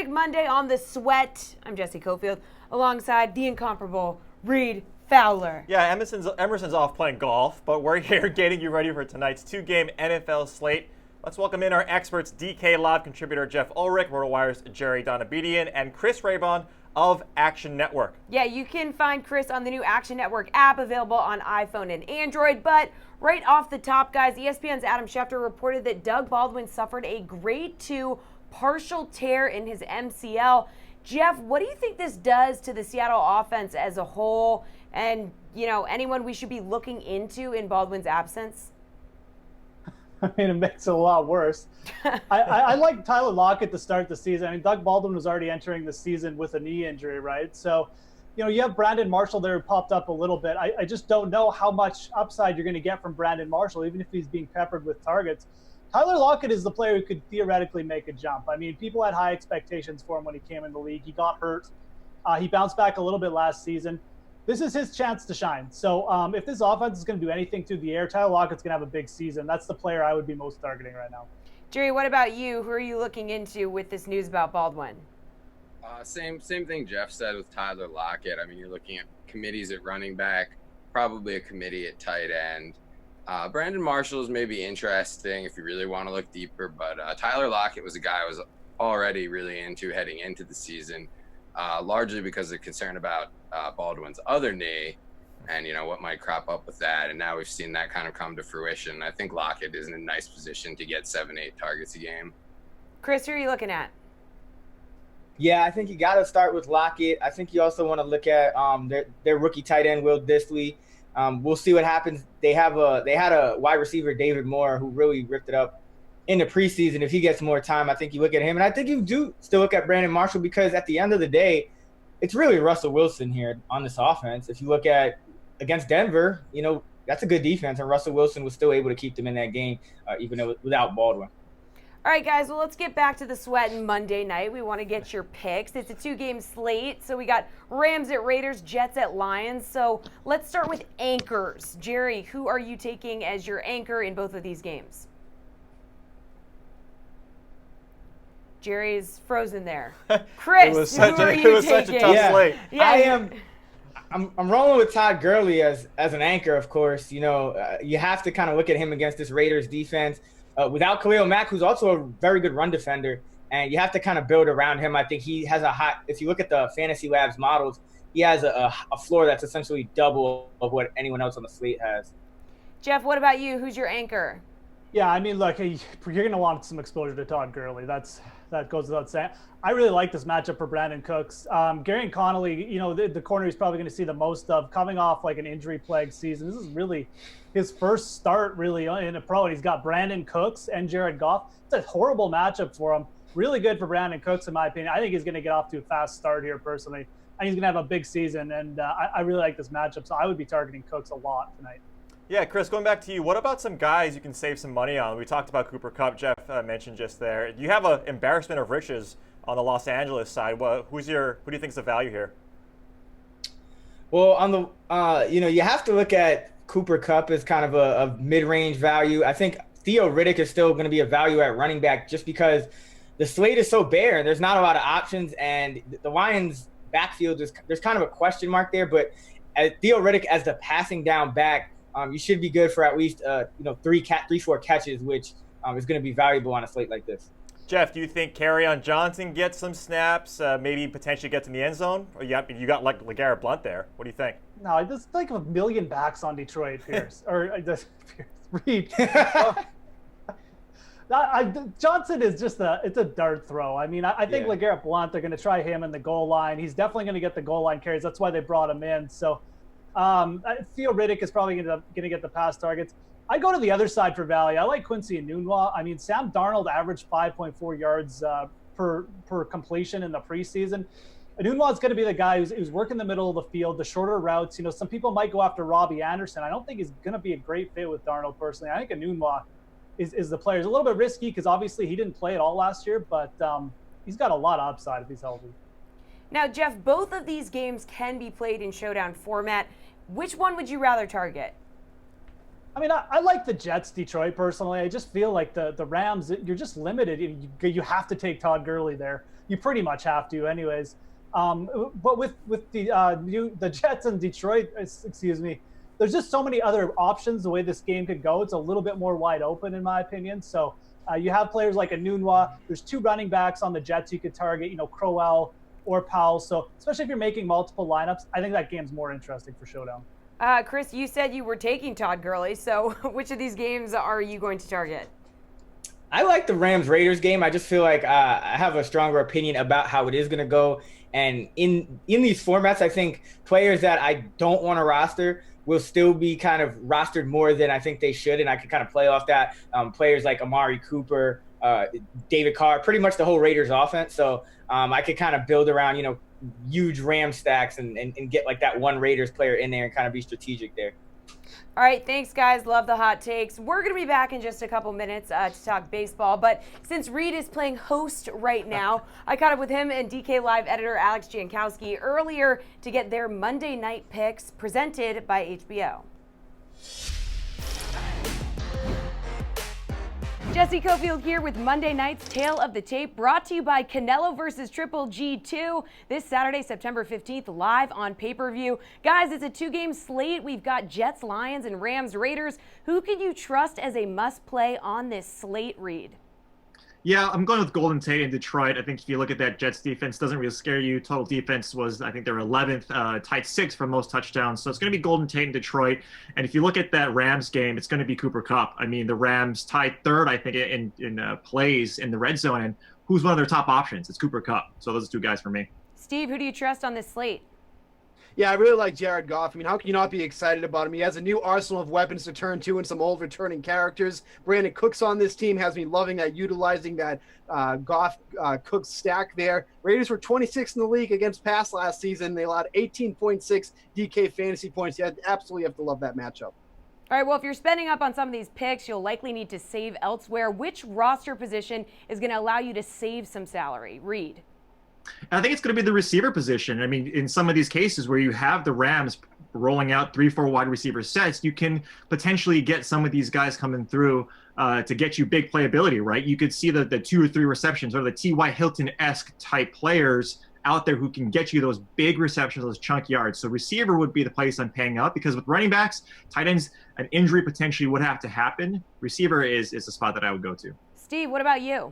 Big Monday on the Sweat. I'm Jessie Coffield, alongside the incomparable Reid Fowler. Yeah, Emerson's off playing golf, but we're here getting you ready for tonight's two-game NFL slate. Let's welcome in our experts, DK Live contributor Jeff Ulrich, RotoWire's Jerry Donabedian, and Chris Raybon of Action Network. Yeah, you can find Chris on the new Action Network app available on iPhone and Android. But right off the top, guys, ESPN's Adam Schefter reported that Doug Baldwin suffered a grade 2 partial tear in his MCL. Jeff, what do you think this does to the Seattle offense as a whole? And, anyone we should be looking into in Baldwin's absence? I mean, it makes it a lot worse. I like Tyler Lockett to start the season. I mean, Doug Baldwin was already entering the season with a knee injury, right? So, you have Brandon Marshall there who popped up a little bit. I just don't know how much upside you're going to get from Brandon Marshall, even if he's being peppered with targets. Tyler Lockett is the player who could theoretically make a jump. I mean, people had high expectations for him when he came in the league. He got hurt. He bounced back a little bit last season. This is his chance to shine. So if this offense is going to do anything through the air, Tyler Lockett's going to have a big season. That's the player I would be most targeting right now. Jerry, what about you? Who are you looking into with this news about Baldwin? Same thing Jeff said with Tyler Lockett. I mean, you're looking at committees at running back, probably a committee at tight end. Brandon Marshall is maybe interesting if you really want to look deeper, but Tyler Lockett was a guy I was already really into heading into the season, largely because of concern about Baldwin's other knee and, what might crop up with that. And now we've seen that kind of come to fruition. I think Lockett is in a nice position to get 7-8 targets a game. Chris, who are you looking at? Yeah, I think you got to start with Lockett. I think you also want to look at their rookie tight end, Will Dissly. We'll see what happens. They had a wide receiver, David Moore, who really ripped it up in the preseason. If he gets more time, I think you look at him. And I think you do still look at Brandon Marshall because at the end of the day, it's really Russell Wilson here on this offense. If you look at against Denver, that's a good defense, and Russell Wilson was still able to keep them in that game, even without Baldwin. All right, guys, well, let's get back to the Sweat and Monday night. We want to get your picks. It's a two-game slate, so we got Rams at Raiders, Jets at Lions. So let's start with anchors. Jerry, who are you taking as your anchor in both of these games? Jerry is frozen there. Chris, it was such a tough slate. Yeah, I'm rolling with Todd Gurley as an anchor, of course. You have to kind of look at him against this Raiders defense. Without Khalil Mack, who's also a very good run defender, and you have to kind of build around him. I think he has if you look at the Fantasy Labs models, he has a floor that's essentially double of what anyone else on the slate has. Jeff, what about you? Who's your anchor? Yeah, I mean, look, you're going to want some exposure to Todd Gurley. That goes without saying. I really like this matchup for Brandon Cooks. Gary Connolly, the corner he's probably going to see the most of, coming off like an injury-plagued season. This is really his first start really in a pro, and he's got Brandon Cooks and Jared Goff. It's a horrible matchup for him. Really good for Brandon Cooks, in my opinion. I think he's going to get off to a fast start here, personally. I think he's going to have a big season, and I really like this matchup, so I would be targeting Cooks a lot tonight. Yeah, Chris, going back to you, what about some guys you can save some money on? We talked about Cooper Kupp, Jeff mentioned just there. You have an embarrassment of riches on the Los Angeles side. Who do you think is the value here? Well, on the you have to look at Cooper Kupp as kind of a mid-range value. I think Theo Riddick is still going to be a value at running back just because the slate is so bare and there's not a lot of options, and the Lions' backfield there's kind of a question mark there. But Theo Riddick as the passing down back, you should be good for at least 3-4 catches, which is going to be valuable on a slate like this. Jeff, do you think Kerryon Johnson gets some snaps, maybe potentially gets in the end zone? Or you got like LeGarrette Blount there. What do you think? No, I just think of a million backs on Detroit, Pierce. Reid. Johnson is just it's a dart throw. I mean, I think LeGarrette Blount, they're going to try him in the goal line. He's definitely going to get the goal line carries. That's why they brought him in. So Theo Riddick is probably going to get the pass targets. I go to the other side for value. I like Quincy Enunwa. I mean, Sam Darnold averaged 5.4 yards per completion in the preseason. Enunwa is going to be the guy who's working the middle of the field, the shorter routes. Some people might go after Robbie Anderson. I don't think he's going to be a great fit with Darnold personally. I think Enunwa is the player. It's a little bit risky because obviously he didn't play at all last year, but he's got a lot of upside if he's healthy. Now, Jeff, both of these games can be played in showdown format. Which one would you rather target? I mean, I like the Jets, Detroit, personally. I just feel like the Rams, you're just limited. You have to take Todd Gurley there. You pretty much have to anyways. But with the Jets and Detroit, excuse me, there's just so many other options the way this game could go. It's a little bit more wide open, in my opinion. So you have players like Enunwa. There's 2 running backs on the Jets you could target, Crowell or Powell. So especially if you're making multiple lineups, I think that game's more interesting for Showdown. Chris, you said you were taking Todd Gurley, so which of these games are you going to target? I like the Rams-Raiders game. I just feel like I have a stronger opinion about how it is going to go. And in these formats, I think players that I don't want to roster will still be kind of rostered more than I think they should. And I can kind of play off that. Players like Amari Cooper, David Carr, pretty much the whole Raiders offense. So I could kind of build around, huge Ram stacks and get like that one Raiders player in there and kind of be strategic there. All right, thanks, guys. Love the hot takes. We're going to be back in just a couple minutes to talk baseball. But since Reid is playing host right now, I caught up with him and DK Live editor Alex Jankowski earlier to get their Monday night picks presented by HBO. Jessie Coffield here with Monday night's Tale of the Tape, brought to you by Canelo vs. Triple G2 this Saturday, September 15th, live on pay-per-view. Guys, it's a 2-game slate. We've got Jets, Lions, and Rams, Raiders. Who can you trust as a must-play on this slate, Reid? Yeah, I'm going with Golden Tate in Detroit. I think if you look at that Jets defense, doesn't really scare you. Total defense was, I think, they're 11th, tied 6th for most touchdowns. So it's going to be Golden Tate in Detroit. And if you look at that Rams game, it's going to be Cooper Kupp. I mean, the Rams tied 3rd, I think, in plays in the red zone. And who's one of their top options? It's Cooper Kupp. So those are 2 guys for me. Steve, who do you trust on this slate? Yeah, I really like Jared Goff. I mean, how can you not be excited about him? He has a new arsenal of weapons to turn to and some old returning characters. Brandon Cooks on this team has me loving that, utilizing that Cooks stack there. Raiders were 26th in the league against pass last season. They allowed 18.6 DK fantasy points. You absolutely have to love that matchup. All right, well, if you're spending up on some of these picks, you'll likely need to save elsewhere. Which roster position is going to allow you to save some salary? Reid. I think it's going to be the receiver position. I mean, in some of these cases where you have the Rams rolling out 3-4 wide receiver sets, you can potentially get some of these guys coming through to get you big playability, right? You could see the 2 or 3 receptions or the T.Y. Hilton-esque type players out there who can get you those big receptions, those chunk yards. So receiver would be the place I'm paying up, because with running backs, tight ends, an injury potentially would have to happen. Receiver is a spot that I would go to. Steve, what about you?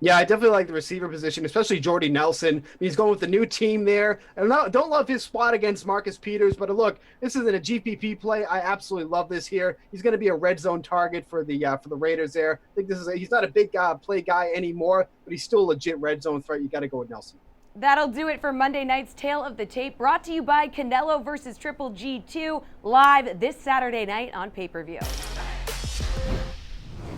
Yeah, I definitely like the receiver position, especially Jordy Nelson. I mean, he's going with the new team there. And I don't love his spot against Marcus Peters, but look, this isn't a GPP play. I absolutely love this here. He's going to be a red zone target for the Raiders there. I think he's not a big play guy anymore, but he's still a legit red zone threat. You got to go with Nelson. That'll do it for Monday night's Tale of the Tape, brought to you by Canelo vs. Triple G2, live this Saturday night on pay-per-view.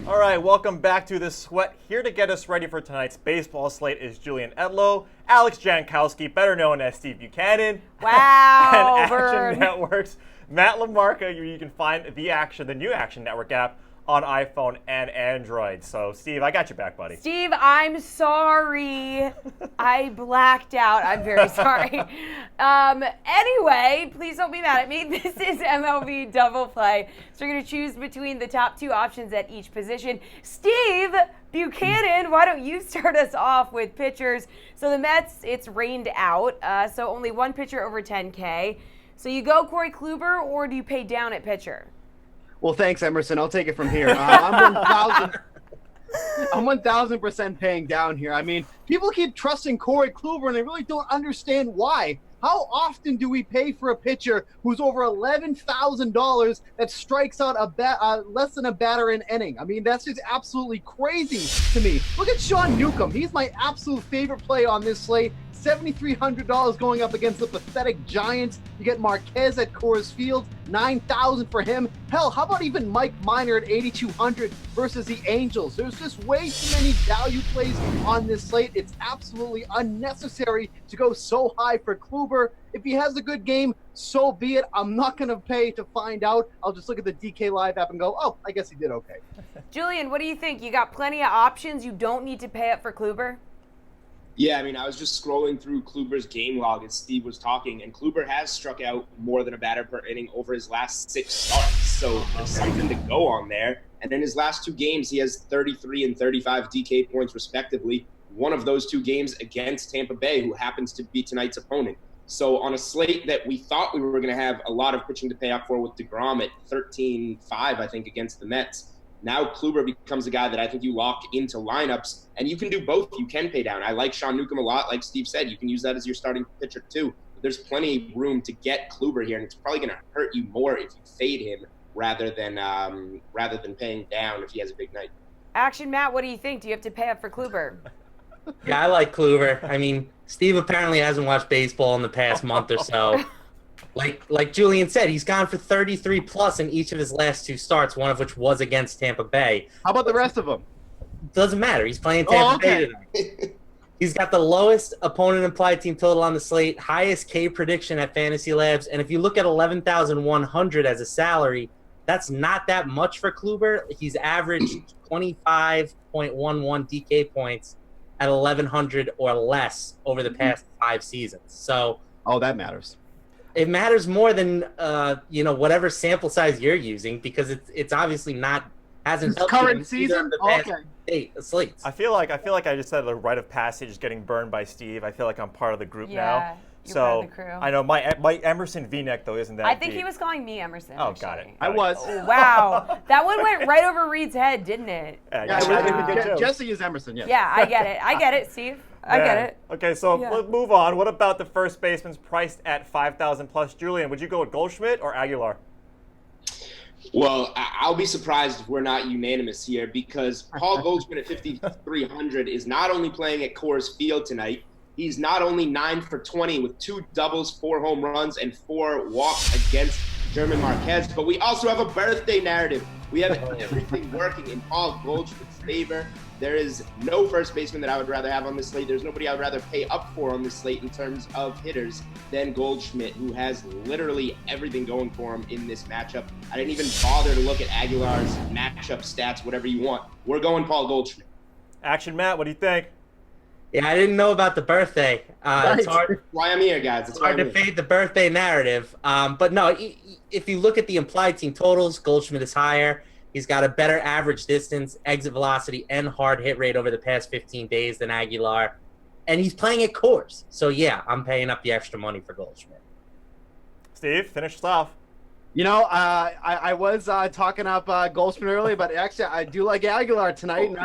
All right, welcome back to The Sweat. Here to get us ready for tonight's baseball slate is Julian Edlow, Alex Jankowski, better known as Steve Buchanan. Wow, and Bird. Action Network's Matt LaMarca. You can find the new Action Network app on iPhone and Android. So, Steve, I got your back, buddy. Steve, I'm sorry. I blacked out. I'm very sorry. Anyway, please don't be mad at me. This is MLB Double Play. So you're going to choose between the top 2 options at each position. Steve Buchanan, why don't you start us off with pitchers? So the Mets, it's rained out, so only one pitcher over 10K. So you go Corey Kluber, or do you pay down at pitcher? Well, thanks, Emerson. I'll take it from here. I'm 1,000% paying down here. I mean, people keep trusting Corey Kluber, and they really don't understand why. How often do we pay for a pitcher who's over $11,000 that strikes out less than a batter an inning? I mean, that's just absolutely crazy to me. Look at Sean Newcomb. He's my absolute favorite play on this slate. $7,300 going up against the pathetic Giants. You get Marquez at Coors Field, $9,000 for him. Hell, how about even Mike Minor at $8,200 versus the Angels? There's just way too many value plays on this slate. It's absolutely unnecessary to go so high for Kluber. If he has a good game, so be it. I'm not going to pay to find out. I'll just look at the DK Live app and go, oh, I guess he did okay. Julian, what do you think? You got plenty of options. You don't need to pay up for Kluber? Yeah, I mean, I was just scrolling through Kluber's game log as Steve was talking, and Kluber has struck out more than a batter per inning over his last 6 starts. So there's something to go on there. And in his last 2 games, he has 33 and 35 DK points, respectively. One of those 2 games against Tampa Bay, who happens to be tonight's opponent. So on a slate that we thought we were going to have a lot of pitching to pay up for with DeGrom at 13-5, I think, against the Mets, now Kluber becomes a guy that I think you lock into lineups, and you can do both. You can pay down. I like Sean Newcomb a lot. Like Steve said, you can use that as your starting pitcher too. But there's plenty of room to get Kluber here, and it's probably going to hurt you more if you fade him rather than paying down if he has a big night. Action, Matt, what do you think? Do you have to pay up for Kluber? Yeah, I like Kluber. I mean, Steve apparently hasn't watched baseball in the past month or so. Like Julian said, he's gone for 33 plus in each of his last 2 starts, one of which was against Tampa Bay. How about the rest of them? Doesn't matter. He's playing Tampa Bay tonight. He's got the lowest opponent implied team total on the slate, highest K prediction at Fantasy Labs, and if you look at 11,100 as a salary, that's not that much for Kluber. He's averaged 25.11 DK points at 1,100 or less over the past 5 seasons. So, that matters. It matters more than whatever sample size you're using, because it's obviously hasn't helped current you season. The past 8 slates. I feel like I just had the rite of passage getting burned by Steve. I feel like I'm part of the group now. You're So part of the crew. I know my Emerson V-neck though isn't that I think deep. he was calling me Emerson. Oh, actually. got it. I was. Oh, wow, that one went right over Reid's head, didn't it? Jesse is Emerson, yes. Yeah, I get it, Steve. I get it. Okay, so let's move on. What about the first baseman's priced at 5,000 plus? Julian, would you go with Goldschmidt or Aguilar? Well, I'll be surprised if we're not unanimous here, because Paul Goldschmidt at 5,300 is not only playing at Coors Field tonight, he's not only 9 for 20 with 2 doubles, 4 home runs, and 4 walks against German Marquez, but we also have a birthday narrative. We have everything working in Paul Goldschmidt's favor. There is no first baseman that I would rather have on this slate. There's nobody I would rather pay up for on this slate in terms of hitters than Goldschmidt, who has literally everything going for him in this matchup. I didn't even bother to look at Aguilar's matchup stats, whatever you want. We're going Paul Goldschmidt. Action, Matt, what do you think? Yeah, I didn't know about the birthday. It's hard. That's why I'm here, guys. It's hard to fade the birthday narrative. But no, if you look at the implied team totals, Goldschmidt is higher. He's got a better average distance, exit velocity, and hard hit rate over the past 15 days than Aguilar. And he's playing at Coors. So, yeah, I'm paying up the extra money for Goldschmidt. Steve, finish us off. You know, I was talking up Goldschmidt earlier, but actually I do like Aguilar tonight. And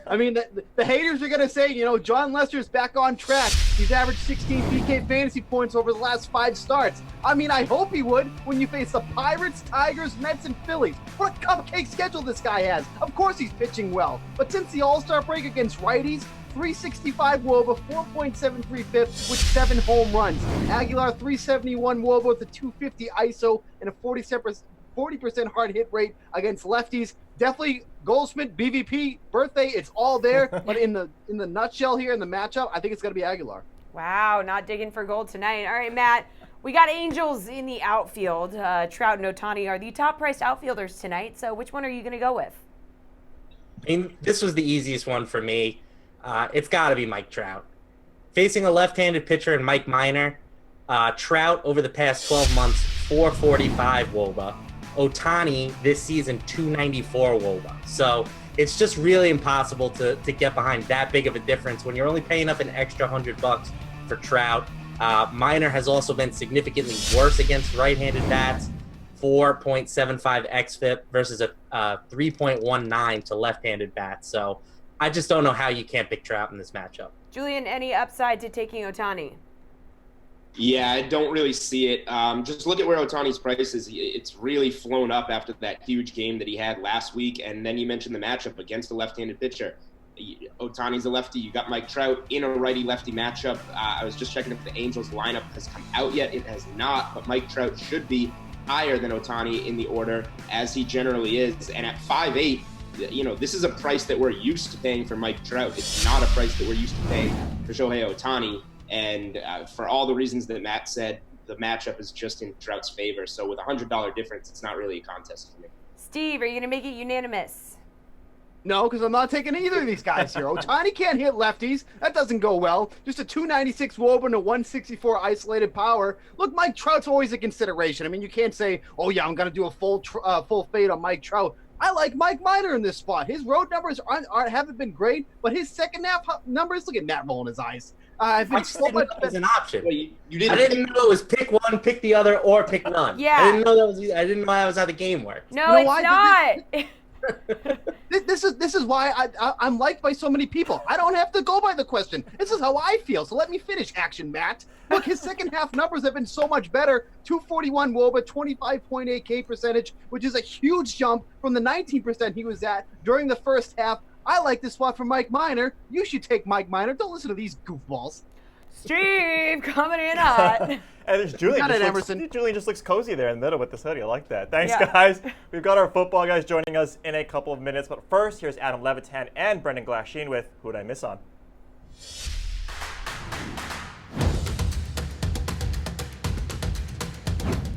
I mean, the haters are going to say, John Lester's back on track. He's averaged 16 PK fantasy points over the last 5 starts. I mean, I hope he would when you face the Pirates, Tigers, Mets, and Phillies. What a cupcake schedule this guy has. Of course he's pitching well. But since the All-Star break against righties, 365 WOBA, 4.73 FIP with 7 home runs. Aguilar 371 WOBA with a 250 ISO and a 40% hard hit rate against lefties. Definitely Goldschmidt, BVP, birthday, it's all there. But in the nutshell here in the matchup, I think it's going to be Aguilar. Wow, not digging for gold tonight. All right, Matt, we got Angels in the outfield. Trout and Ohtani are the top-priced outfielders tonight. So which one are you going to go with? I mean, this was the easiest one for me. It's got to be Mike Trout. Facing a left-handed pitcher in Mike Minor, Trout over the past 12 months, 445 WOBA. Ohtani this season, 294 WOBA. So it's just really impossible to get behind that big of a difference when you're only paying up an extra $100 for Trout. Minor has also been significantly worse against right-handed bats, 4.75 xFIP versus a 3.19 to left-handed bats. So I just don't know how you can't pick Trout in this matchup. Julian, any upside to taking Ohtani? Yeah, I don't really see it. Just look at where Ohtani's price is. It's really flown up after that huge game that he had last week. And then you mentioned the matchup against a left-handed pitcher. Ohtani's a lefty. You got Mike Trout in a righty-lefty matchup. I was just checking if the Angels lineup has come out yet. It has not, but Mike Trout should be higher than Ohtani in the order, as he generally is. And at 5'8", this is a price that we're used to paying for Mike Trout. It's not a price that we're used to paying for Shohei Ohtani. And for all the reasons that Matt said, the matchup is just in Trout's favor. So with a $100 difference, it's not really a contest for me. Steve, are you going to make it unanimous? No, because I'm not taking either of these guys here. Ohtani can't hit lefties. That doesn't go well. Just a 296 WOBA and a 164 isolated power. Look, Mike Trout's always a consideration. I mean, you can't say, oh, yeah, I'm going to do a full fade on Mike Trout. I like Mike Minor in this spot. His road numbers haven't been great, but his second half numbers, look at Matt rolling his eyes. I've been so much as an option. You didn't. I didn't know it was pick one, pick the other, or pick none. Yeah. I didn't know that was how the game worked. No, it's not. This is why I'm liked by so many people. I don't have to go by the question. This is how I feel. So let me finish, Action Matt. Look, his second half numbers have been so much better. 241 WOBA, 25.8 K percentage, which is a huge jump from the 19% he was at during the first half. I like this spot for Mike Minor. You should take Mike Minor. Don't listen to these goofballs. Steve coming in hot. And there's Julian. Julian just looks cozy there in the middle with this hoodie. I like that. Thanks, guys. We've got our football guys joining us in a couple of minutes. But first, here's Adam Levitan and Brendan Glasheen with Who'd I Miss On?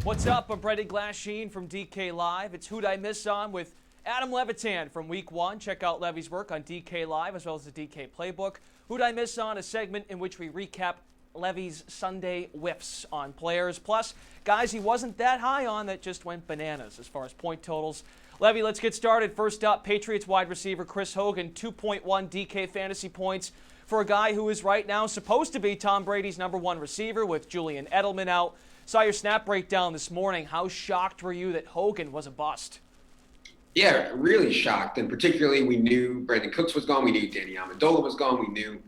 What's up? I'm Brendan Glasheen from DK Live. It's Who'd I Miss On with Adam Levitan from Week 1. Check out Levy's work on DK Live as well as the DK Playbook. Who'd I Miss On? A segment in which we recap Levy's Sunday whiffs on players. Plus, guys he wasn't that high on that just went bananas as far as point totals. Levy, let's get started. First up, Patriots wide receiver Chris Hogan, 2.1 DK fantasy points for a guy who is right now supposed to be Tom Brady's #1 receiver with Julian Edelman out. Saw your snap breakdown this morning. How shocked were you that Hogan was a bust? Yeah, really shocked. And particularly we knew Brandon Cooks was gone. We knew Danny Amendola was gone. We knew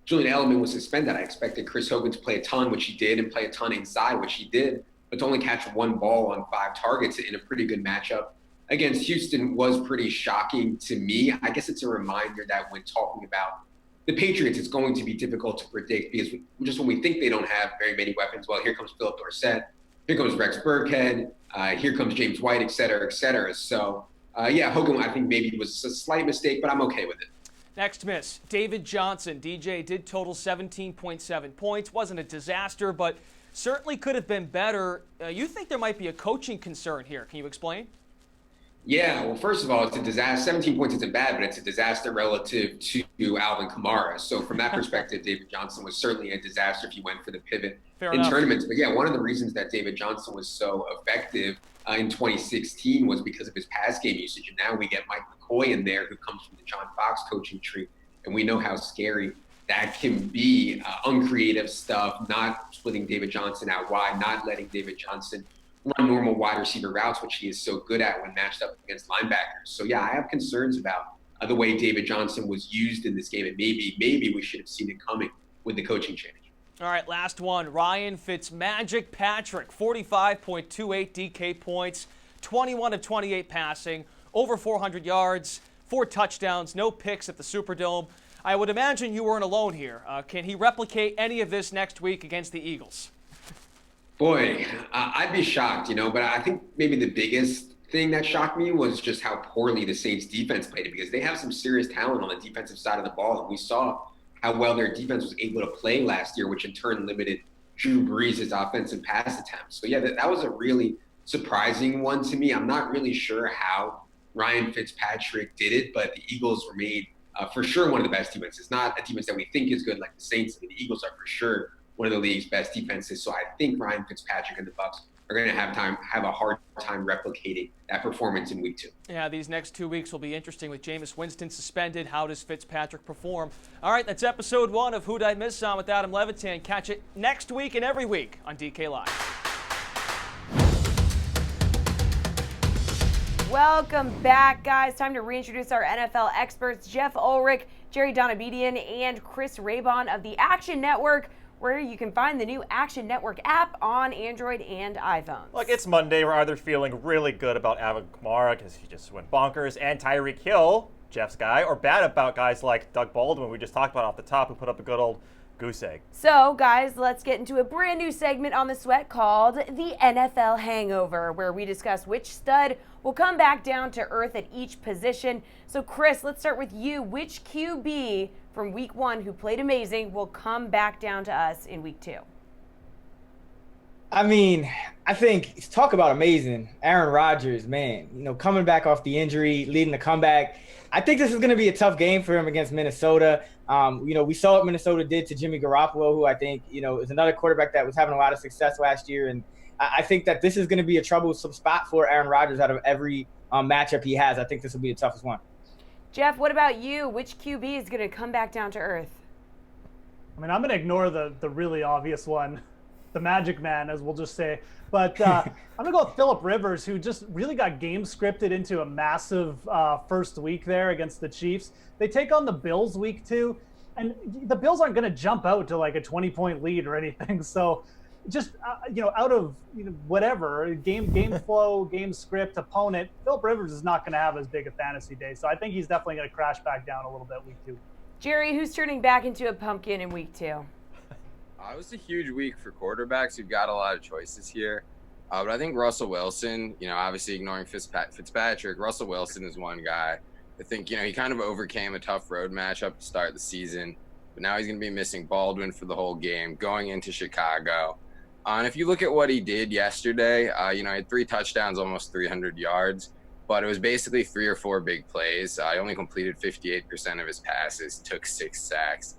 Julian Edelman was suspended. I expected Chris Hogan to play a ton, which he did, and play a ton inside, which he did. But to only catch one ball on 5 targets in a pretty good matchup against Houston was pretty shocking to me. I guess it's a reminder that when talking about the Patriots, it's going to be difficult to predict because just when we think they don't have very many weapons, well, here comes Philip Dorsett, here comes Rex Burkhead, here comes James White, et cetera, et cetera. So, Hogan, I think maybe was a slight mistake, but I'm okay with it. Next miss, David Johnson. DJ did total 17.7 points. Wasn't a disaster, but certainly could have been better. You think there might be a coaching concern here. Can you explain? Yeah, well, first of all, it's a disaster. 17 points isn't bad, but it's a disaster relative to Alvin Kamara. So from that perspective, David Johnson was certainly a disaster if he went for the pivot in tournaments. But yeah, one of the reasons that David Johnson was so effective in 2016 was because of his pass game usage. And now we get Mike McCoy in there, who comes from the John Fox coaching tree. And we know how scary that can be. Uncreative stuff, not splitting David Johnson out wide, not letting David Johnson run normal wide receiver routes, which he is so good at when matched up against linebackers. So yeah, I have concerns about the way David Johnson was used in this game, and maybe we should have seen it coming with the coaching change. All right, last one. Ryan Fitzmagic Patrick, 45.28 DK points, 21 of 28 passing, over 400 yards, 4 touchdowns, no picks at the Superdome. I would imagine you weren't alone here. Can he replicate any of this next week against the Eagles? Boy, I'd be shocked, but I think maybe the biggest thing that shocked me was just how poorly the Saints defense played it, because they have some serious talent on the defensive side of the ball. And we saw how well their defense was able to play last year, which in turn limited Drew Brees' offensive pass attempts. So yeah, that was a really surprising one to me. I'm not really sure how Ryan Fitzpatrick did it, but the Eagles remain for sure one of the best defenses. Not a defense that we think is good like the Saints. I mean, the Eagles are for sure one of the league's best defenses. So I think Ryan Fitzpatrick and the Bucs are going to have a hard time replicating that performance in week 2. Yeah, these next 2 weeks will be interesting with Jameis Winston suspended. How does Fitzpatrick perform? All right, that's episode 1 of Who'd I Miss On with Adam Levitan. Catch it next week and every week on DK Live. Welcome back, guys. Time to reintroduce our NFL experts, Jeff Ulrich, Jerry Donabedian, and Chris Raybon of the Action Network, where you can find the new Action Network app on Android and iPhone. Look, it's Monday. We're either feeling really good about Alvin Kamara because he just went bonkers, and Tyreek Hill, Jeff's guy, or bad about guys like Doug Baldwin, we just talked about off the top, who put up a good old goose egg. So, guys, let's get into a brand new segment on the Sweat called the NFL Hangover, where we discuss which stud will come back down to earth at each position. So, Chris, let's start with you. Which QB from week 1 who played amazing will come back down to us in week 2? I mean, I think talk about amazing. Aaron Rodgers, man, coming back off the injury, leading the comeback. I think this is going to be a tough game for him against Minnesota. We saw what Minnesota did to Jimmy Garoppolo, who I think, is another quarterback that was having a lot of success last year. And I think that this is going to be a troublesome spot for Aaron Rodgers out of every matchup he has. I think this will be the toughest one. Jeff, what about you? Which QB is going to come back down to earth? I mean, I'm going to ignore the really obvious one, the Magic Man, as we'll just say. But I'm going to go with Phillip Rivers, who just really got game scripted into a massive first week there against the Chiefs. They take on the Bills week 2, and the Bills aren't going to jump out to like a 20-point lead or anything. So just, out of whatever, game flow, game script, opponent, Phillip Rivers is not going to have as big a fantasy day. So I think he's definitely going to crash back down a little bit week 2. Jerry, who's turning back into a pumpkin in week 2? It was a huge week for quarterbacks. You've got a lot of choices here. But I think Russell Wilson, obviously ignoring Fitzpatrick, Russell Wilson is one guy. I think, he kind of overcame a tough road matchup to start the season. But now he's going to be missing Baldwin for the whole game, going into Chicago. And if you look at what he did yesterday, he had 3 touchdowns, almost 300 yards. But it was basically 3 or 4 big plays. He only completed 58% of his passes, took 6 sacks.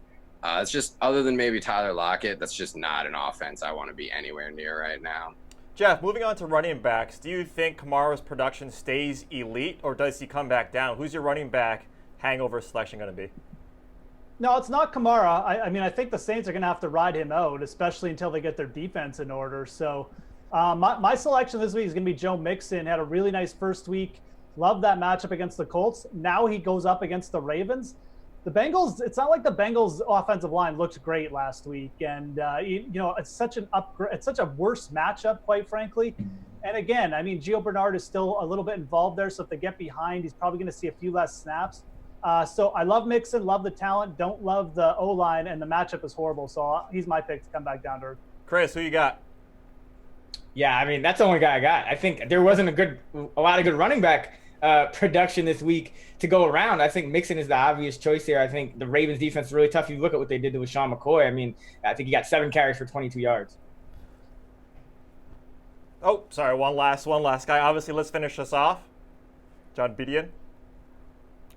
It's just, other than maybe Tyler Lockett, that's just not an offense I want to be anywhere near right now. Jeff, moving on to running backs, do you think Kamara's production stays elite, or does he come back down? Who's your running back hangover selection going to be? No, it's not Kamara. I think the Saints are going to have to ride him out, especially until they get their defense in order. So my selection this week is going to be Joe Mixon. Had a really nice first week. Loved that matchup against the Colts. Now he goes up against the Ravens. The Bengals, it's not like the Bengals offensive line looked great last week. And, it's such a worse matchup, quite frankly. And again, Gio Bernard is still a little bit involved there. So if they get behind, he's probably going to see a few less snaps. So I love Mixon, love the talent, don't love the O-line, and the matchup is horrible. So he's my pick to come back down to earth. Chris, who you got? Yeah, that's the only guy I got. I think there wasn't a lot of good running back production this week to go around. I think Mixon is the obvious choice here. I think the Ravens defense is really tough. You look at what they did with Sean McCoy. I think he got 7 carries for 22 yards. Oh, sorry, one last guy. Obviously, let's finish this off. John Bedian.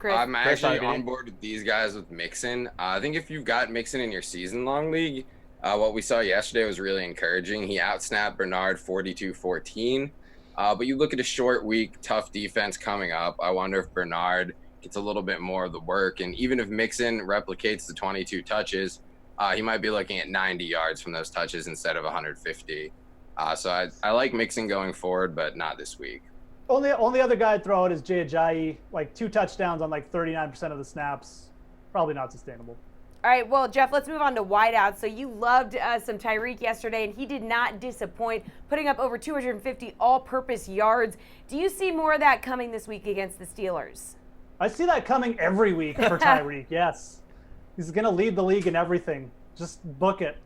I'm actually on board with these guys with Mixon. I think if you've got Mixon in your season-long league, what we saw yesterday was really encouraging. He outsnapped Bernard 42-14. But you look at a short week, tough defense coming up. I wonder if Bernard gets a little bit more of the work. And even if Mixon replicates the 22 touches, he might be looking at 90 yards from those touches instead of 150. So I like Mixon going forward, but not this week. Only other guy I'd throw out is Jay Ajayi, like 2 touchdowns on like 39% of the snaps. Probably not sustainable. All right, well, Jeff, let's move on to wideouts. So you loved some Tyreek yesterday, and he did not disappoint, putting up over 250 all-purpose yards. Do you see more of that coming this week against the Steelers? I see that coming every week for Tyreek, yes. He's going to lead the league in everything. Just book it.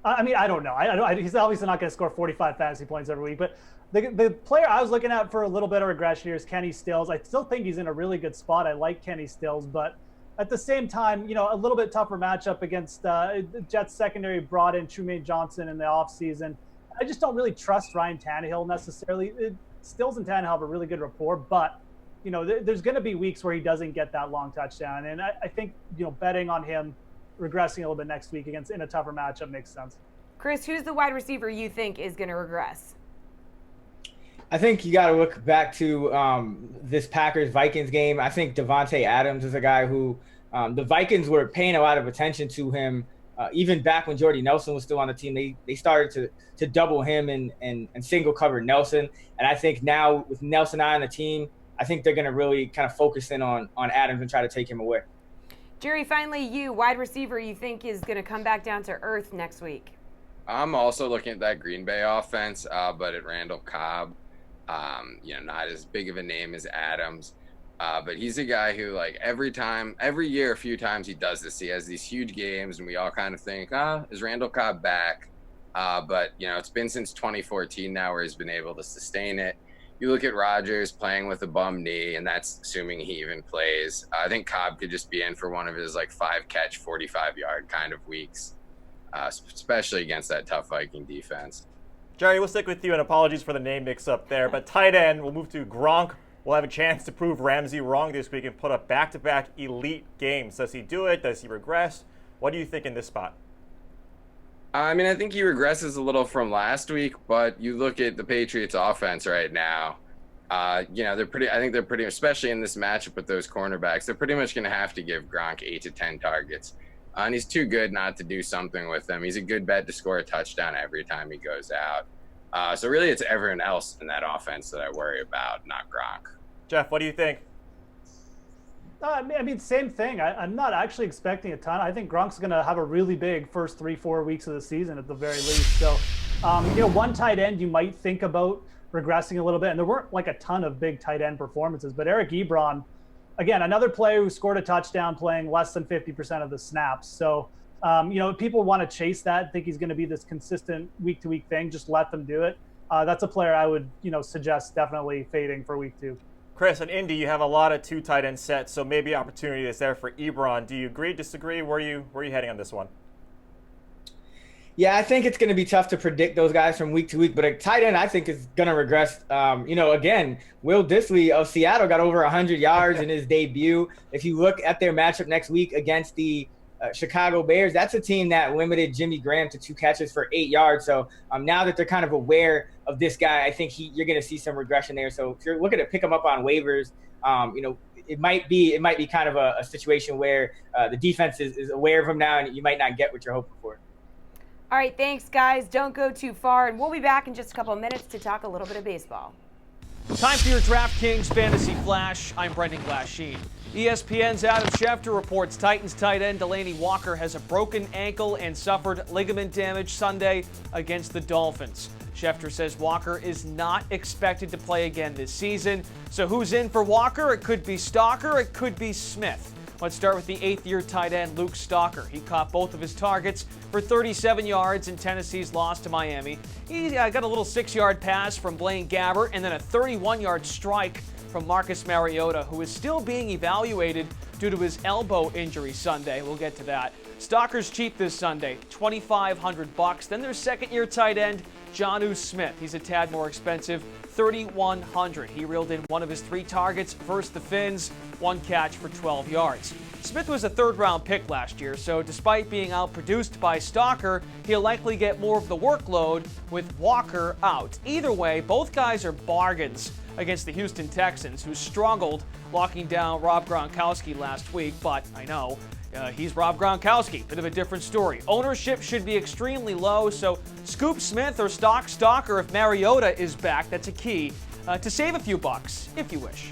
I don't know. He's obviously not going to score 45 fantasy points every week, but the player I was looking at for a little bit of regression here is Kenny Stills. I still think he's in a really good spot. I like Kenny Stills, but at the same time, a little bit tougher matchup against Jets secondary brought in Trumaine Johnson in the offseason. I just don't really trust Ryan Tannehill necessarily. Stills and Tannehill have a really good rapport, but there's going to be weeks where he doesn't get that long touchdown. And I think, betting on him regressing a little bit next week in a tougher matchup makes sense. Chris, who's the wide receiver you think is going to regress? I think you got to look back to this Packers-Vikings game. I think Devontae Adams is a guy who the Vikings were paying a lot of attention to him. Even back when Jordy Nelson was still on the team, they started to double him and single cover Nelson. And I think now with Nelson on the team, I think they're going to really kind of focus in on Adams and try to take him away. Jerry, finally, wide receiver you think is going to come back down to earth next week? I'm also looking at that Green Bay offense, but at Randall Cobb. Not as big of a name as Adams, but he's a guy who, like, every year, a few times he does this. He has these huge games, and we all kind of think, is Randall Cobb back? But it's been since 2014 now where he's been able to sustain it. You look at Rodgers playing with a bum knee, and that's assuming he even plays. I think Cobb could just be in for one of his 5-catch, 45-yard kind of weeks, especially against that tough Viking defense. Jerry, we'll stick with you, and apologies for the name mix-up there. But tight end, we'll move to Gronk. We'll have a chance to prove Ramsey wrong this week and put up back-to-back elite games. Does he do it? Does he regress? What do you think in this spot? I mean, I think he regresses a little from last week, but you look at the Patriots' offense right now. They're pretty. I think they're pretty, especially in this matchup with those cornerbacks. They're pretty much going to have to give Gronk 8 to 10 targets, and he's too good not to do something with them. He's a good bet to score a touchdown every time he goes out. So really, it's everyone else in that offense that I worry about, not Gronk. Jeff, what do you think? I mean, same thing. I'm not actually expecting a ton. I think Gronk's going to have a really big first 3-4 weeks of the season at the very least. So, one tight end you might think about regressing a little bit, and there weren't like a ton of big tight end performances, but Eric Ebron, again, another player who scored a touchdown playing less than 50% of the snaps. So, people want to chase that, think he's going to be this consistent week-to-week thing, just let them do it. That's a player I would, suggest definitely fading for week 2. Chris, in Indy, you have a lot of 2 tight end sets, so maybe opportunity is there for Ebron. Do you agree, disagree? Where are you heading on this one? Yeah, I think it's going to be tough to predict those guys from week to week, but a tight end I think is going to regress. Again, Will Dissly of Seattle got over 100 yards in his debut. If you look at their matchup next week against the Chicago Bears, that's a team that limited Jimmy Graham to 2 catches for 8 yards. So now that they're kind of aware of this guy, I think you're going to see some regression there. So if you're looking to pick him up on waivers, it might be kind of a situation where the defense is aware of him now, and you might not get what you're hoping for. All right, thanks, guys. Don't go too far, and we'll be back in just a couple of minutes to talk a little bit of baseball. Time for your DraftKings Fantasy Flash. I'm Brendan Glasheen. ESPN's Adam Schefter reports Titans tight end Delaney Walker has a broken ankle and suffered ligament damage Sunday against the Dolphins. Schefter says Walker is not expected to play again this season. So who's in for Walker? It could be Stalker, it could be Smith. Let's start with the 8th-year tight end Luke Stalker. He caught both of his targets for 37 yards in Tennessee's loss to Miami. He got a little 6-yard pass from Blaine Gabbert and then a 31-yard strike from Marcus Mariota, who is still being evaluated due to his elbow injury Sunday. We'll get to that. Stalker's cheap this Sunday, $2,500. Then there's 2nd-year tight end Jonnu Smith. He's a tad more expensive, $3,100. He reeled in one of his 3 targets versus the Finns, 1 catch for 12 yards. Smith was a 3rd-round pick last year, so despite being outproduced by Stalker, he'll likely get more of the workload with Walker out. Either way, both guys are bargains against the Houston Texans, who struggled locking down Rob Gronkowski last week, but I know he's Rob Gronkowski. Bit of a different story. Ownership should be extremely low, so scoop Smith or stock Stalker if Mariota is back. That's a key to save a few bucks, if you wish.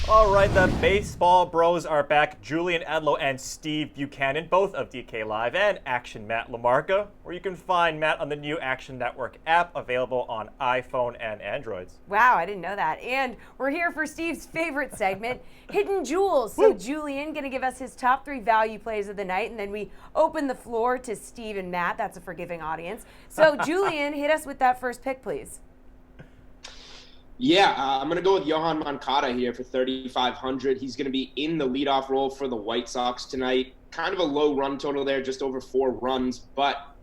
All right, the baseball bros are back. Julian Edlow and Steve Buchanan, both of DK Live, and Action Matt LaMarca, where you can find Matt on the new Action Network app, available on iPhone and Androids. Wow, I didn't know that. And we're here for Steve's favorite segment, Hidden Jewels. So Julian going to give us his top 3 value plays of the night, and then we open the floor to Steve and Matt. That's a forgiving audience. So Julian, hit us with that first pick, please. Yeah, I'm going to go with Yohan Moncada here for $3,500. He's going to be in the leadoff role for the White Sox tonight. Kind of a low run total there, just over 4 runs. But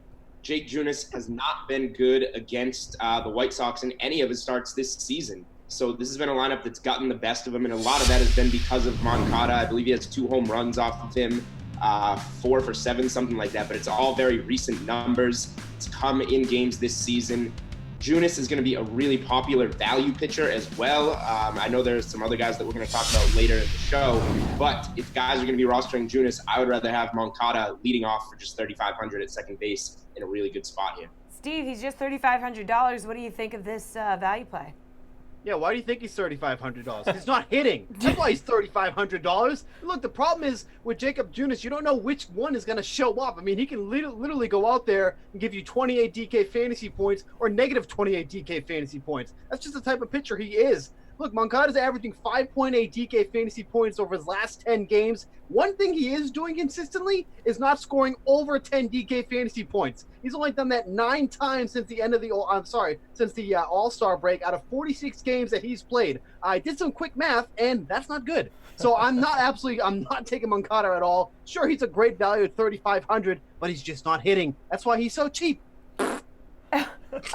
Jake Junis has not been good against the White Sox in any of his starts this season. So this has been a lineup that's gotten the best of him, and a lot of that has been because of Moncada. I believe he has 2 home runs off of him, 4 for 7, something like that. But it's all very recent numbers. It's come in games this season. Junis is going to be a really popular value pitcher as well. I know there's some other guys that we're going to talk about later in the show, but if guys are going to be rostering Junis, I would rather have Moncada leading off for just $3,500 at second base in a really good spot here. Steve, he's just $3,500. What do you think of this value play? Yeah, why do you think he's $3,500? He's not hitting. That's why he's $3,500. Look, the problem is with Jacob Junis, you don't know which one is going to show up. I mean, he can literally go out there and give you 28 DK fantasy points or negative 28 DK fantasy points. That's just the type of pitcher he is. Look, Moncada's averaging 5.8 DK fantasy points over his last 10 games. One thing he is doing consistently is not scoring over 10 DK fantasy points. He's only done that 9 times since the end of the All-Star break out of 46 games that he's played. I did some quick math, and that's not good. So I'm not taking Moncada at all. Sure, he's a great value at $3,500, but he's just not hitting. That's why he's so cheap.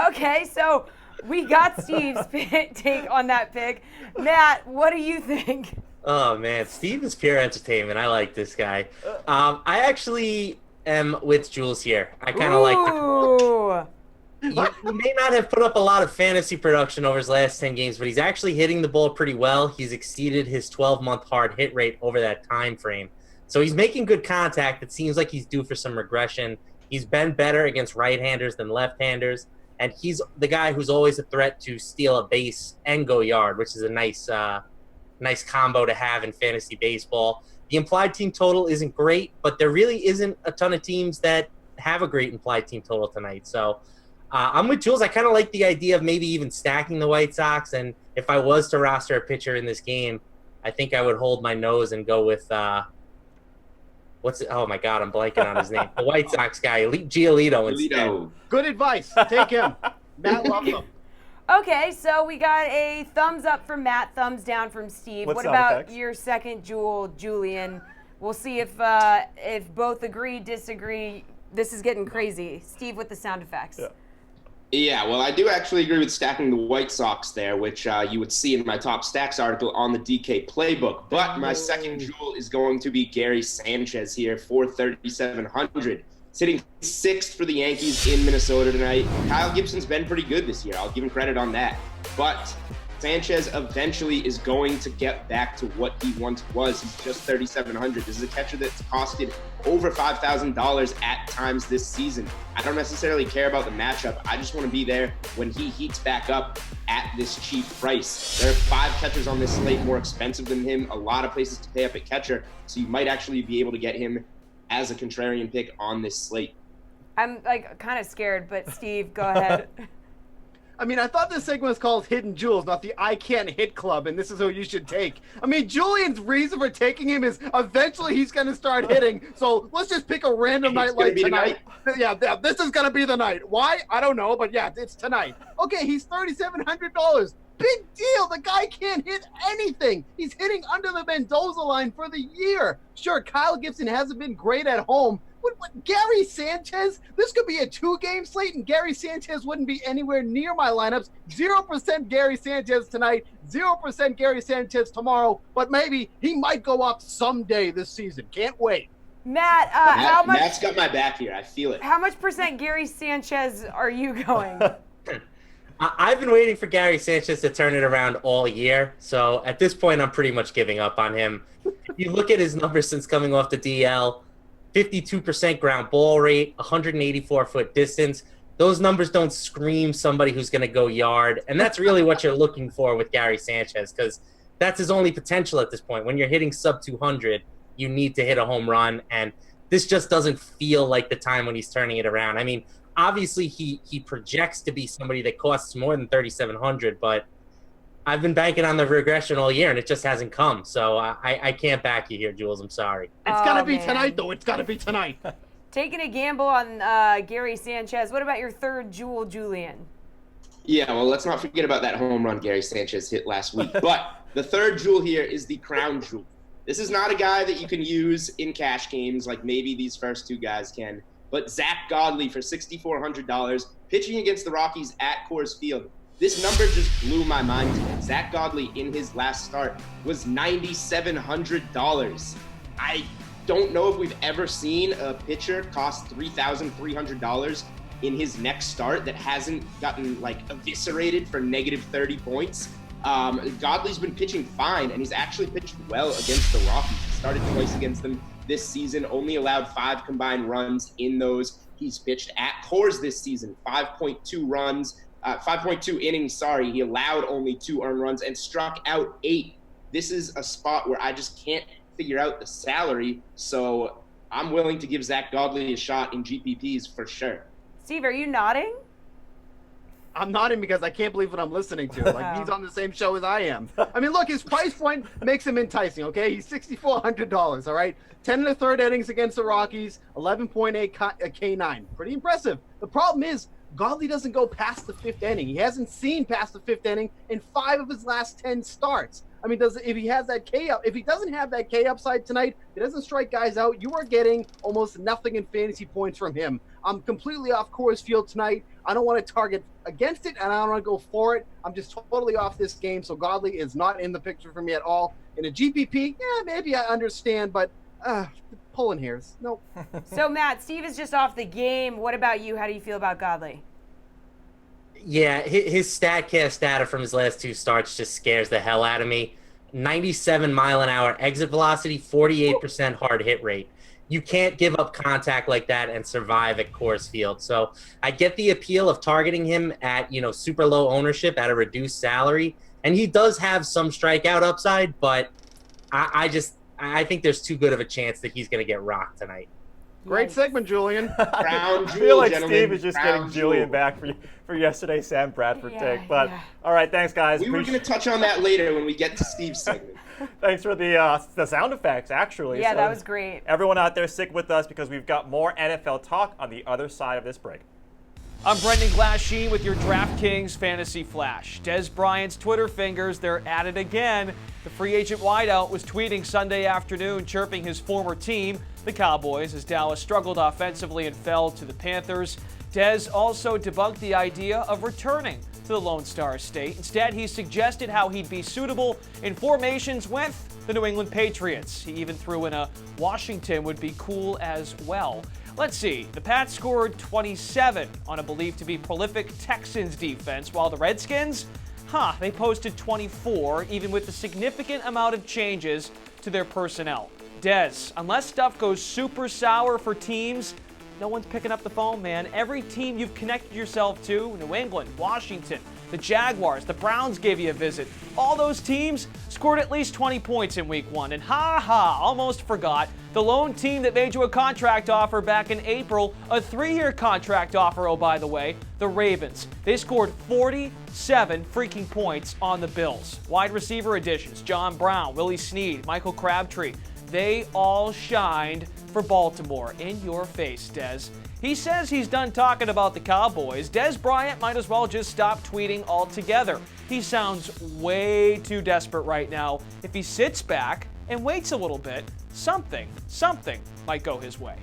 Okay, so we got Steve's take on that pick. Matt, what do you think? Oh man, Steve is pure entertainment. I like this guy. I actually am with Jules here. I kind of like. He may not have put up a lot of fantasy production over his last 10 games, but he's actually hitting the ball pretty well. He's exceeded his 12-month hard hit rate over that time frame. So he's making good contact. It seems like he's due for some regression. He's been better against right-handers than left-handers, and he's the guy who's always a threat to steal a base and go yard, which is a nice combo to have in fantasy baseball. The implied team total isn't great, but there really isn't a ton of teams that have a great implied team total tonight. So I'm with Jules. I kind of like the idea of maybe even stacking the White Sox. And if I was to roster a pitcher in this game, I think I would hold my nose and go with oh my God, I'm blanking on his name. The White Sox guy, Giolito instead. Good advice. Take him. Matt loves him. Okay, so we got a thumbs up from Matt, thumbs down from Steve. What about your second Jewel, Julian? We'll see if both agree, disagree. This is getting crazy. Steve with the sound effects. Yeah, well, I do actually agree with stacking the White Sox there, which you would see in my top stacks article on the DK playbook. But my second jewel is going to be Gary Sanchez here for 3,700. He's hitting 6th for the Yankees in Minnesota tonight. Kyle Gibson's been pretty good this year. I'll give him credit on that. But Sanchez eventually is going to get back to what he once was. He's just 3,700. This is a catcher that's costed over $5,000 at times this season. I don't necessarily care about the matchup. I just want to be there when he heats back up at this cheap price. There are 5 catchers on this slate more expensive than him. A lot of places to pay up at catcher. So you might actually be able to get him as a contrarian pick on this slate. I'm kind of scared, but Steve, go ahead. I mean, I thought this segment was called Hidden Jewels, not the I Can't Hit Club, and this is who you should take. I mean, Julian's reason for taking him is eventually he's going to start hitting, so let's just pick a random night like tonight. Yeah, this is going to be the night. Why? I don't know, but yeah, it's tonight. Okay, he's $3,700. Big deal. The guy can't hit anything. He's hitting under the Mendoza line for the year. Sure, Kyle Gibson hasn't been great at home. What, Gary Sanchez? This could be a 2-game slate, and Gary Sanchez wouldn't be anywhere near my lineups. 0% Gary Sanchez tonight, 0% Gary Sanchez tomorrow, but maybe he might go up someday this season. Can't wait. Matt, how much? Matt's got my back here. I feel it. How much percent Gary Sanchez are you going? I've been waiting for Gary Sanchez to turn it around all year, so at this point, I'm pretty much giving up on him. If you look at his numbers since coming off the DL, 52% ground ball rate, 184-foot distance. Those numbers don't scream somebody who's going to go yard, and that's really what you're looking for with Gary Sanchez, because that's his only potential at this point. When you're hitting sub 200, you need to hit a home run, and this just doesn't feel like the time when he's turning it around. I mean, obviously he projects to be somebody that costs more than 3,700, but I've been banking on the regression all year, and it just hasn't come. So I can't back you here, Jules. I'm sorry. It's got to be tonight, though. It's got to be tonight. Taking a gamble on Gary Sanchez. What about your third jewel, Julian? Yeah, well, let's not forget about that home run Gary Sanchez hit last week. But the third jewel here is the crown jewel. This is not a guy that you can use in cash games like maybe these first 2 guys can. But Zach Godley for $6,400, pitching against the Rockies at Coors Field. This number just blew my mind today. Zach Godley in his last start was $9,700. I don't know if we've ever seen a pitcher cost $3,300 in his next start that hasn't gotten eviscerated for negative 30 points. Godley's been pitching fine, and he's actually pitched well against the Rockies. He started twice against them this season, only allowed 5 combined runs in those. He's pitched at Coors this season, 5.2 innings, he allowed only 2 earned runs and struck out 8. This is a spot where I just can't figure out the salary, so I'm willing to give Zach Godley a shot in GPPs for sure. Steve, are you nodding? I'm nodding because I can't believe what I'm listening to. He's on the same show as I am. I mean, look, his price point makes him enticing, okay? He's $6,400, all right? 10 1/3 innings against the Rockies, 11.8 K9. Pretty impressive. The problem is, Godley doesn't go past the 5th inning. He hasn't seen past the 5th inning in 5 of his last 10 starts. I mean, if he has that K up, if he doesn't have that K upside tonight, he doesn't strike guys out, you are getting almost nothing in fantasy points from him. I'm completely off Coors Field tonight. I don't want to target against it, and I don't want to go for it. I'm just totally off this game, so Godley is not in the picture for me at all. In a GPP, yeah, maybe I understand, but pulling hairs. Nope. So, Matt, Steve is just off the game. What about you? How do you feel about Godley? Yeah, his StatCast data from his last 2 starts just scares the hell out of me. 97 mile an hour exit velocity, 48% hard hit rate. You can't give up contact like that and survive at Coors Field. So I get the appeal of targeting him at, super low ownership at a reduced salary. And he does have some strikeout upside, but I think there's too good of a chance that he's going to get rocked tonight. Great segment, Julian. I feel like Steve is just getting Julian back for yesterday's Sam Bradford take. But all right, thanks, guys. We were going to touch on that later when we get to Steve's segment. Thanks for the sound effects, actually. Yeah, so that was great. Everyone out there, stick with us because we've got more NFL talk on the other side of this break. I'm Brendan Glasheen with your DraftKings Fantasy Flash. Dez Bryant's Twitter fingers, they're at it again. The free agent wideout was tweeting Sunday afternoon, chirping his former team, the Cowboys, as Dallas struggled offensively and fell to the Panthers. Dez also debunked the idea of returning to the Lone Star State. Instead, he suggested how he'd be suitable in formations with the New England Patriots. He even threw in a Washington would be cool as well. Let's see. The Pats scored 27 on a believed to be prolific Texans defense, while the Redskins, they posted 24, even with a significant amount of changes to their personnel. Dez, unless stuff goes super sour for teams, no one's picking up the phone, man. Every team you've connected yourself to, New England, Washington, the Jaguars, the Browns gave you a visit. All those teams scored at least 20 points in week 1. And almost forgot. The lone team that made you a contract offer back in April, a 3-year contract offer, oh, by the way, the Ravens. They scored 47 freaking points on the Bills. Wide receiver additions, John Brown, Willie Snead, Michael Crabtree. They all shined for Baltimore. In your face, Dez. He says he's done talking about the Cowboys. Dez Bryant might as well just stop tweeting altogether. He sounds way too desperate right now. If he sits back and waits a little bit, something might go his way.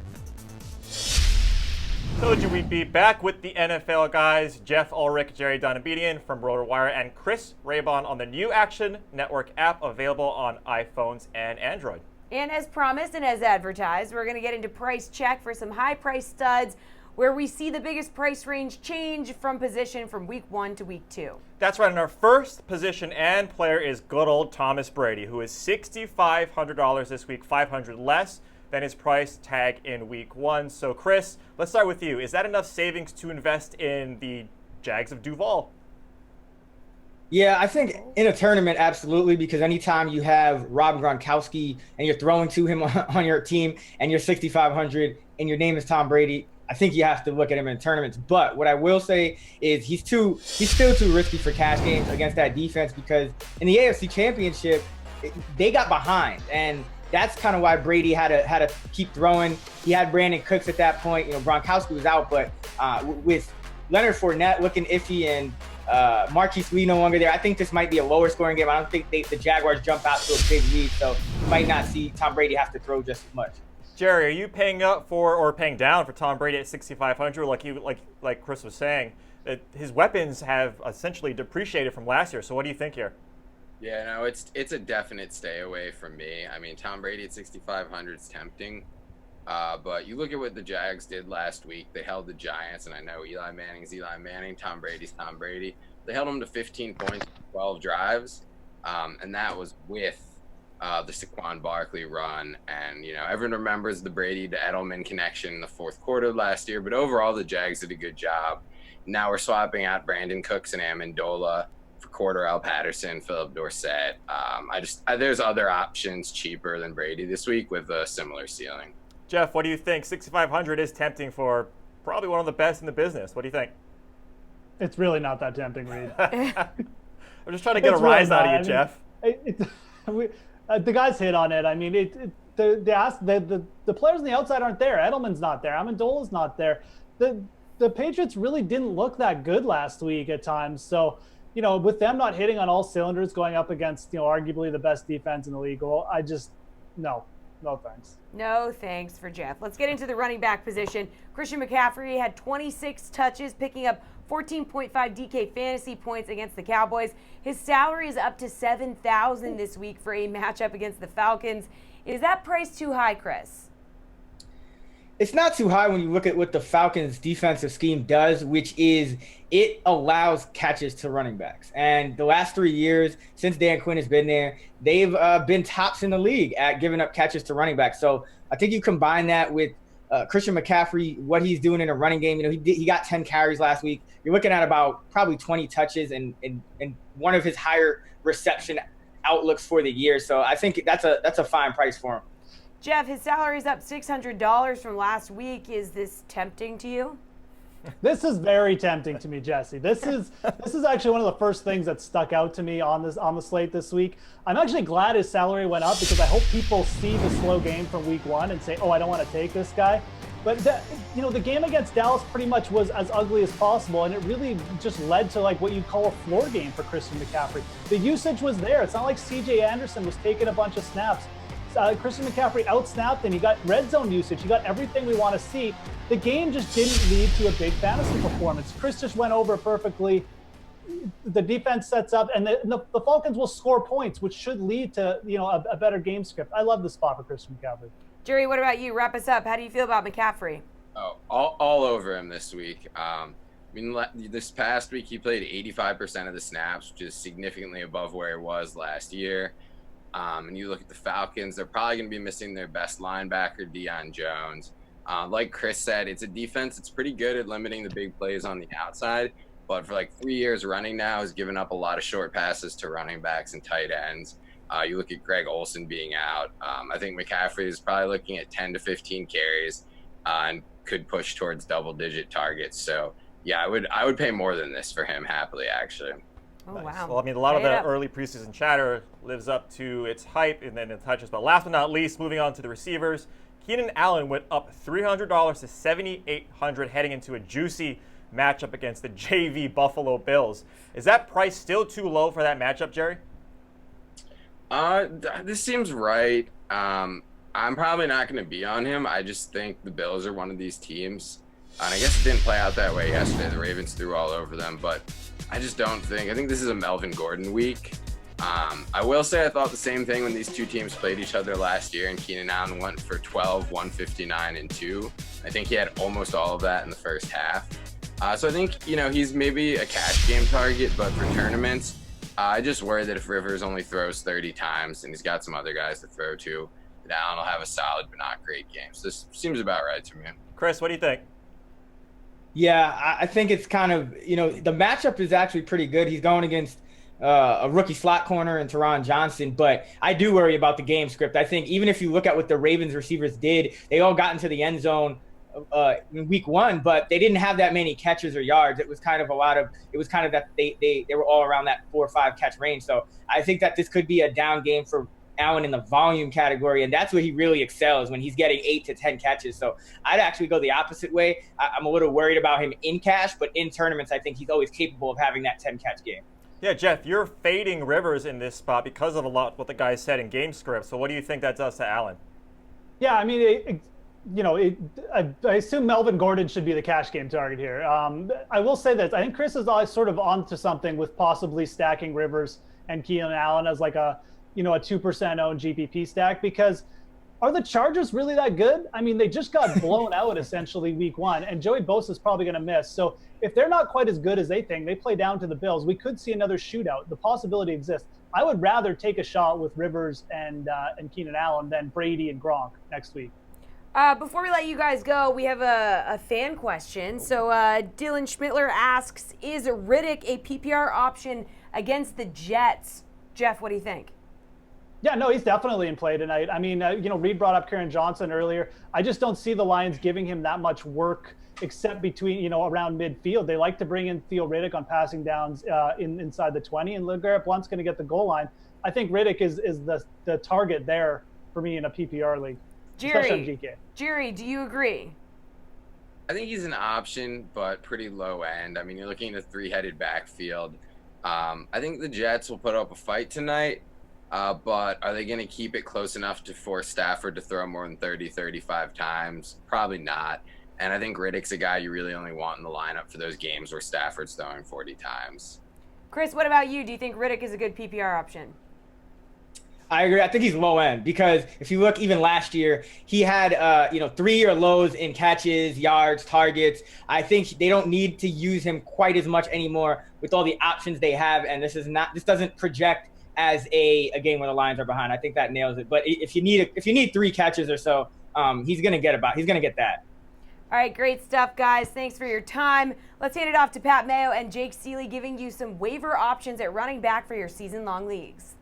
Told you we'd be back with the NFL guys, Jeff Ulrich, Jerry Donabedian from RotoWire, and Chris Raybon on the new Action Network app available on iPhones and Android. And as promised and as advertised, we're going to get into price check for some high price studs where we see the biggest price range change from position from week 1 to week 2. That's right. And our first position and player is good old Thomas Brady, who is $6,500 this week, $500 less than his price tag in week 1. So, Chris, let's start with you. Is that enough savings to invest in the Jags of Duval? Yeah, I think in a tournament, absolutely, because anytime you have Rob Gronkowski and you're throwing to him on your team and you're 6,500 and your name is Tom Brady, I think you have to look at him in tournaments. But what I will say is he's still too risky for cash games against that defense because in the AFC Championship, they got behind. And that's kind of why Brady had to keep throwing. He had Brandon Cooks at that point. Gronkowski was out, but with Leonard Fournette looking iffy and Marquise Lee no longer there, I think this might be a lower scoring game. I don't think the Jaguars jump out to a big lead, so you might not see Tom Brady have to throw just as much. Jerry, are you paying up for or paying down for Tom Brady at 6,500? Like Chris was saying, that his weapons have essentially depreciated from last year. So what do you think here? Yeah, no, it's a definite stay away from me. I mean, Tom Brady at 6,500 is tempting. But you look at what the Jags did last week. They held the Giants, and I know Eli Manning's Eli Manning, Tom Brady's Tom Brady. They held them to 15 points, 12 drives, and that was with the Saquon Barkley run. And, everyone remembers the Brady to Edelman connection in the fourth quarter last year, but overall the Jags did a good job. Now we're swapping out Brandon Cooks and Amendola for Cordarrelle Patterson, Philip Dorsett. There's other options cheaper than Brady this week with a similar ceiling. Jeff, what do you think? 6,500 is tempting for probably one of the best in the business. What do you think? It's really not that tempting, Reid. I'm just trying to get a rise out of you, Jeff. The guys hit on it. I mean, the players on the outside aren't there. Edelman's not there. Amendola's not there. The Patriots really didn't look that good last week at times. So with them not hitting on all cylinders going up against, arguably the best defense in the league, no thanks. No thanks for Jeff. Let's get into the running back position. Christian McCaffrey had 26 touches, picking up 14.5 DK fantasy points against the Cowboys. His salary is up to $7,000 this week for a matchup against the Falcons. Is that price too high, Chris? It's not too high when you look at what the Falcons defensive scheme does, which is it allows catches to running backs. And the last 3 years since Dan Quinn has been there, they've been tops in the league at giving up catches to running backs. So I think you combine that with Christian McCaffrey, what he's doing in a running game. He got 10 carries last week. You're looking at about probably 20 touches and one of his higher reception outlooks for the year. So I think that's a fine price for him. Jeff, his salary is up $600 from last week. Is this tempting to you? This is very tempting to me, Jesse. This is actually one of the first things that stuck out to me on the slate this week. I'm actually glad his salary went up because I hope people see the slow game from week 1 and say, "Oh, I don't want to take this guy." But the game against Dallas pretty much was as ugly as possible, and it really just led to like what you'd call a floor game for Christian McCaffrey. The usage was there. It's not like C.J. Anderson was taking a bunch of snaps. Christian McCaffrey outsnapped and he got red zone usage. He got everything we want to see. The game just didn't lead to a big fantasy performance. Chris just went over perfectly. The defense sets up, and the Falcons will score points, which should lead to a better game script. I love the spot for Christian McCaffrey. Jerry, what about you? Wrap us up. How do you feel about McCaffrey? Oh, all over him this week. This past week he played 85% of the snaps, which is significantly above where he was last year. And you look at the Falcons, they're probably going to be missing their best linebacker, Deion Jones. Like Chris said, it's a defense that's pretty good at limiting the big plays on the outside, but for like 3 years running now has given up a lot of short passes to running backs and tight ends. You look at Greg Olsen being out. I think McCaffrey is probably looking at 10 to 15 carries and could push towards double-digit targets. So, yeah, I would pay more than this for him happily, actually. Oh, nice. wow. Well, I mean, a lot of the early preseason chatter lives up to its hype and then it touches. But last but not least, moving on to the receivers, Keenan Allen went up $300 to $7,800 heading into a juicy matchup against the JV Buffalo Bills. Is that price still too low for that matchup, Jerry? This seems right. I'm probably not going to be on him. I just think the Bills are one of these teams. And I guess it didn't play out that way yesterday. The Ravens threw all over them, but I just don't think. I think this is a Melvin Gordon week. I will say I thought the same thing when these two teams played each other last year, and Keenan Allen went for 12, 159, and 2. I think he had almost all of that in the first half. So I think, he's maybe a cash game target, but for tournaments, I just worry that if Rivers only throws 30 times and he's got some other guys to throw to, that Allen will have a solid but not great game. So this seems about right to me. Chris, what do you think? Yeah, I think it's kind of, the matchup is actually pretty good. He's going against a rookie slot corner in Teron Johnson, but I do worry about the game script. I think even if you look at what the Ravens receivers did, they all got into the end zone in week 1, but they didn't have that many catches or yards. It was kind of that they were all around that 4 or 5 catch range. So I think that this could be a down game for Allen in the volume category, and that's where he really excels, when he's getting 8 to 10 catches. So I'd actually go the opposite way. I'm a little worried about him in cash, but in tournaments, I think he's always capable of having that 10 catch game. Yeah, Jeff, you're fading Rivers in this spot because of a lot what the guy said in game script. So what do you think that does to Allen? Yeah, I mean, I assume Melvin Gordon should be the cash game target here. I will say this. I think Chris is always sort of onto something with possibly stacking Rivers and Keenan Allen as like a 2% owned GPP stack, because are the Chargers really that good? I mean, they just got blown out essentially week 1, and Joey Bosa is probably going to miss. So if they're not quite as good as they think, they play down to the Bills, we could see another shootout. The possibility exists. I would rather take a shot with Rivers and Keenan Allen than Brady and Gronk next week. Before we let you guys go, we have a fan question. So Dylan Schmittler asks, is Riddick a PPR option against the Jets? Jeff, what do you think? Yeah, no, he's definitely in play tonight. I mean, Reid brought up Karen Johnson earlier. I just don't see the Lions giving him that much work except between, around midfield. They like to bring in Theo Riddick on passing downs inside the 20, and LeGarrette Blount's going to get the goal line. I think Riddick is the target there for me in a PPR league, especially on GK. Jerry, do you agree? I think he's an option, but pretty low end. I mean, you're looking at a 3-headed backfield. I think the Jets will put up a fight tonight, but are they going to keep it close enough to force Stafford to throw more than 30, 35 times? Probably not. And I think Riddick's a guy you really only want in the lineup for those games where Stafford's throwing 40 times. Chris, what about you? Do you think Riddick is a good PPR option? I agree. I think he's low end because if you look even last year, he had 3-year lows in catches, yards, targets. I think they don't need to use him quite as much anymore with all the options they have. And this doesn't project as a game where the Lions are behind. I think that nails it. But if you need 3 catches or so, he's gonna get that. All right, great stuff, guys. Thanks for your time. Let's hand it off to Pat Mayo and Jake Seeley, giving you some waiver options at running back for your season-long leagues.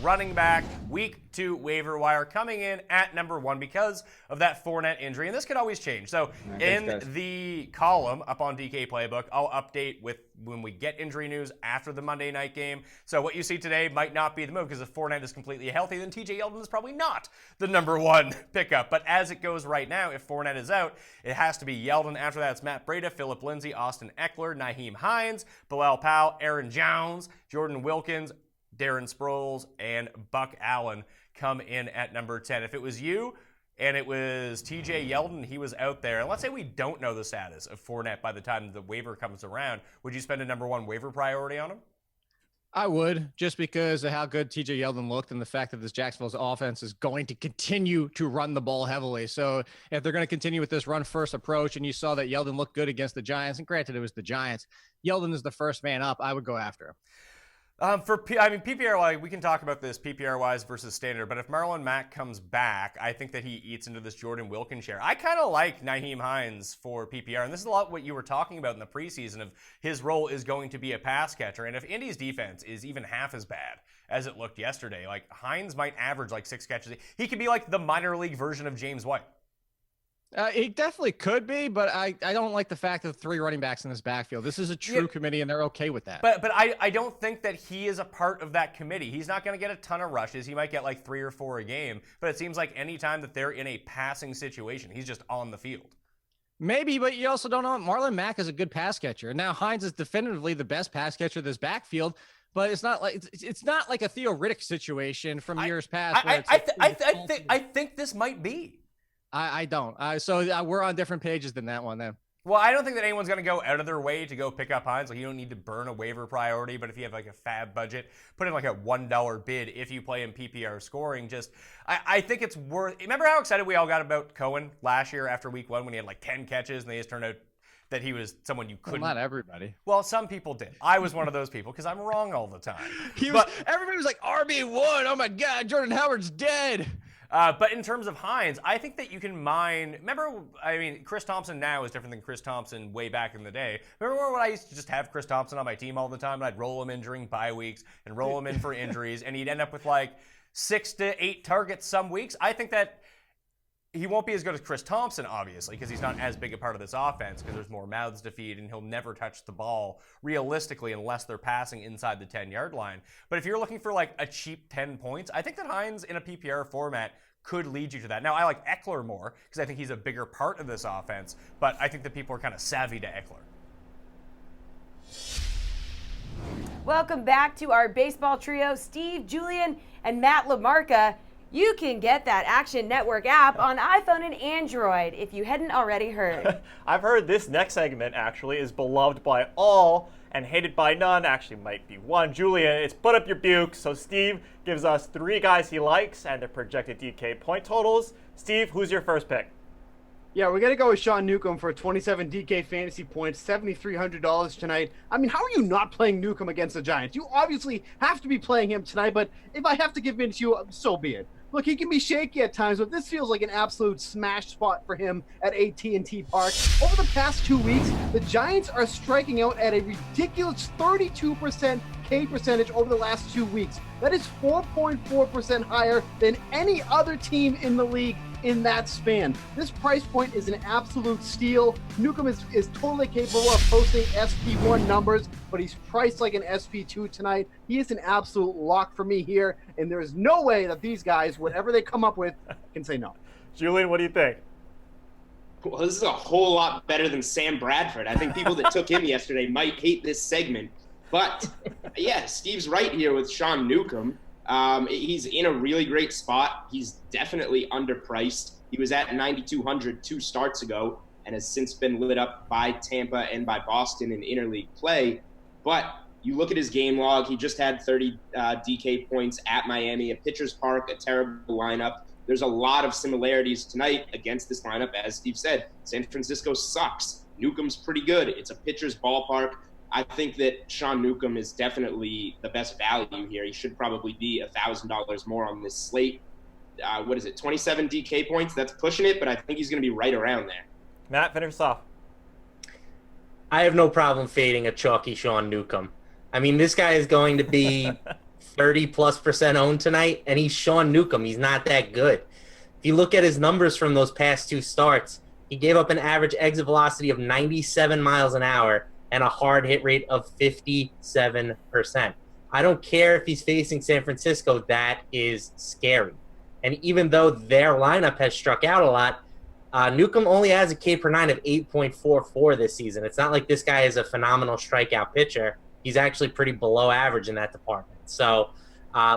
Running back, week 2 waiver wire coming in at number 1 because of that Fournette injury. And this could always change. So in the column up on DK Playbook, I'll update with when we get injury news after the Monday night game. So what you see today might not be the move because if Fournette is completely healthy, then TJ Yeldon is probably not the number 1 pickup. But as it goes right now, if Fournette is out, it has to be Yeldon. After that, it's Matt Breida, Phillip Lindsay, Austin Eckler, Nyheim Hines, Bilal Powell, Aaron Jones, Jordan Wilkins, Darren Sproles, and Buck Allen come in at number 10. If it was you and it was TJ Yeldon, he was out there, and let's say we don't know the status of Fournette by the time the waiver comes around, would you spend a number 1 waiver priority on him? I would, just because of how good TJ Yeldon looked and the fact that this Jacksonville's offense is going to continue to run the ball heavily. So if they're going to continue with this run-first approach, and you saw that Yeldon looked good against the Giants, and granted it was the Giants, Yeldon is the first man up, I would go after him. PPR, we can talk about this PPR-wise versus standard, but if Marlon Mack comes back, I think that he eats into this Jordan Wilkins share. I kind of like Nyheim Hines for PPR, and this is a lot what you were talking about in the preseason of his role is going to be a pass catcher, and if Indy's defense is even half as bad as it looked yesterday, like Hines might average like 6 catches. He could be like the minor league version of James White. He definitely could be, but I don't like the fact that 3 running backs in this backfield. This is a true committee, and they're okay with that. But I don't think that he is a part of that committee. He's not going to get a ton of rushes. He might get like 3 or 4 a game, but it seems like any time that they're in a passing situation, he's just on the field. Maybe, but you also don't know. Marlon Mack is a good pass catcher. Now, Hines is definitively the best pass catcher of this backfield, but it's not like a Theo Riddick situation from years past. I think this might be. I don't. So we're on different pages than that one then. Well, I don't think that anyone's going to go out of their way to go pick up Hines. Like, you don't need to burn a waiver priority, but if you have like a fab budget, put in like a $1 bid if you play in PPR scoring. I think it's worth. Remember how excited we all got about Cohen last year after week 1 when he had like 10 catches and they just turned out that he was someone you couldn't. Well, not everybody. Well, some people did. I was one of those people because I'm wrong all the time. Everybody was like, RB1, oh my God, Jordan Howard's dead. But in terms of Hines, I think that you can mine. Remember, Chris Thompson now is different than Chris Thompson way back in the day. Remember when I used to just have Chris Thompson on my team all the time, and I'd roll him in during bye weeks and roll him in for injuries, and he'd end up with like 6 to 8 targets some weeks. I think that he won't be as good as Chris Thompson, obviously, because he's not as big a part of this offense because there's more mouths to feed, and he'll never touch the ball realistically unless they're passing inside the 10-yard line. But if you're looking for like a cheap 10 points, I think that Hines in a PPR format could lead you to that. Now, I like Eckler more because I think he's a bigger part of this offense, but I think that people are kind of savvy to Eckler. Welcome back to our baseball trio, Steve, Julian, and Matt LaMarca. You can get that Action Network app on iPhone and Android if you hadn't already heard. I've heard this next segment actually is beloved by all and hated by none. Actually might be one. Julian, it's put up your buke. So Steve gives us 3 guys he likes and their projected DK point totals. Steve, who's your first pick? Yeah, we're going to go with Sean Newcomb for 27 DK fantasy points, $7,300 tonight. I mean, how are you not playing Newcomb against the Giants? You obviously have to be playing him tonight, but if I have to give in to you, so be it. Look, he can be shaky at times, but this feels like an absolute smash spot for him at AT&T Park. Over the past 2 weeks, the Giants are striking out at a ridiculous 32% K percentage over the last 2 weeks. That is 4.4% higher than any other team in the league in that span. This price point is an absolute steal. Newcomb is totally capable of posting SP1 numbers, but he's priced like an SP2 tonight. He is an absolute lock for me here, and there is no way that these guys, whatever they come up with, can say no. Julian, what do you think? Well, this is a whole lot better than Sam Bradford. I think people that took him yesterday might hate this segment. But yeah, Steve's right here with Sean Newcomb. He's in a really great spot. He's definitely underpriced. He was at 9,200 2 starts ago and has since been lit up by Tampa and by Boston in interleague play. But you look at his game log, he just had 30 DK points at Miami, a pitcher's park, a terrible lineup. There's a lot of similarities tonight against this lineup. As Steve said, San Francisco sucks. Newcomb's pretty good. It's a pitcher's ballpark. I think that Sean Newcomb is definitely the best value here. He should probably be $1,000 more on this slate. 27 DK points? That's pushing it, but I think he's going to be right around there. Matt, finish us off. I have no problem fading a chalky Sean Newcomb. I mean, this guy is going to be 30+% owned tonight, and he's Sean Newcomb. He's not that good. If you look at his numbers from those past 2 starts, he gave up an average exit velocity of 97 miles an hour and a hard hit rate of 57%. I don't care if he's facing San Francisco. That is scary. And even though their lineup has struck out a lot, Newcomb only has a K per 9 of 8.44 this season. It's not like this guy is a phenomenal strikeout pitcher. He's actually pretty below average in that department. So,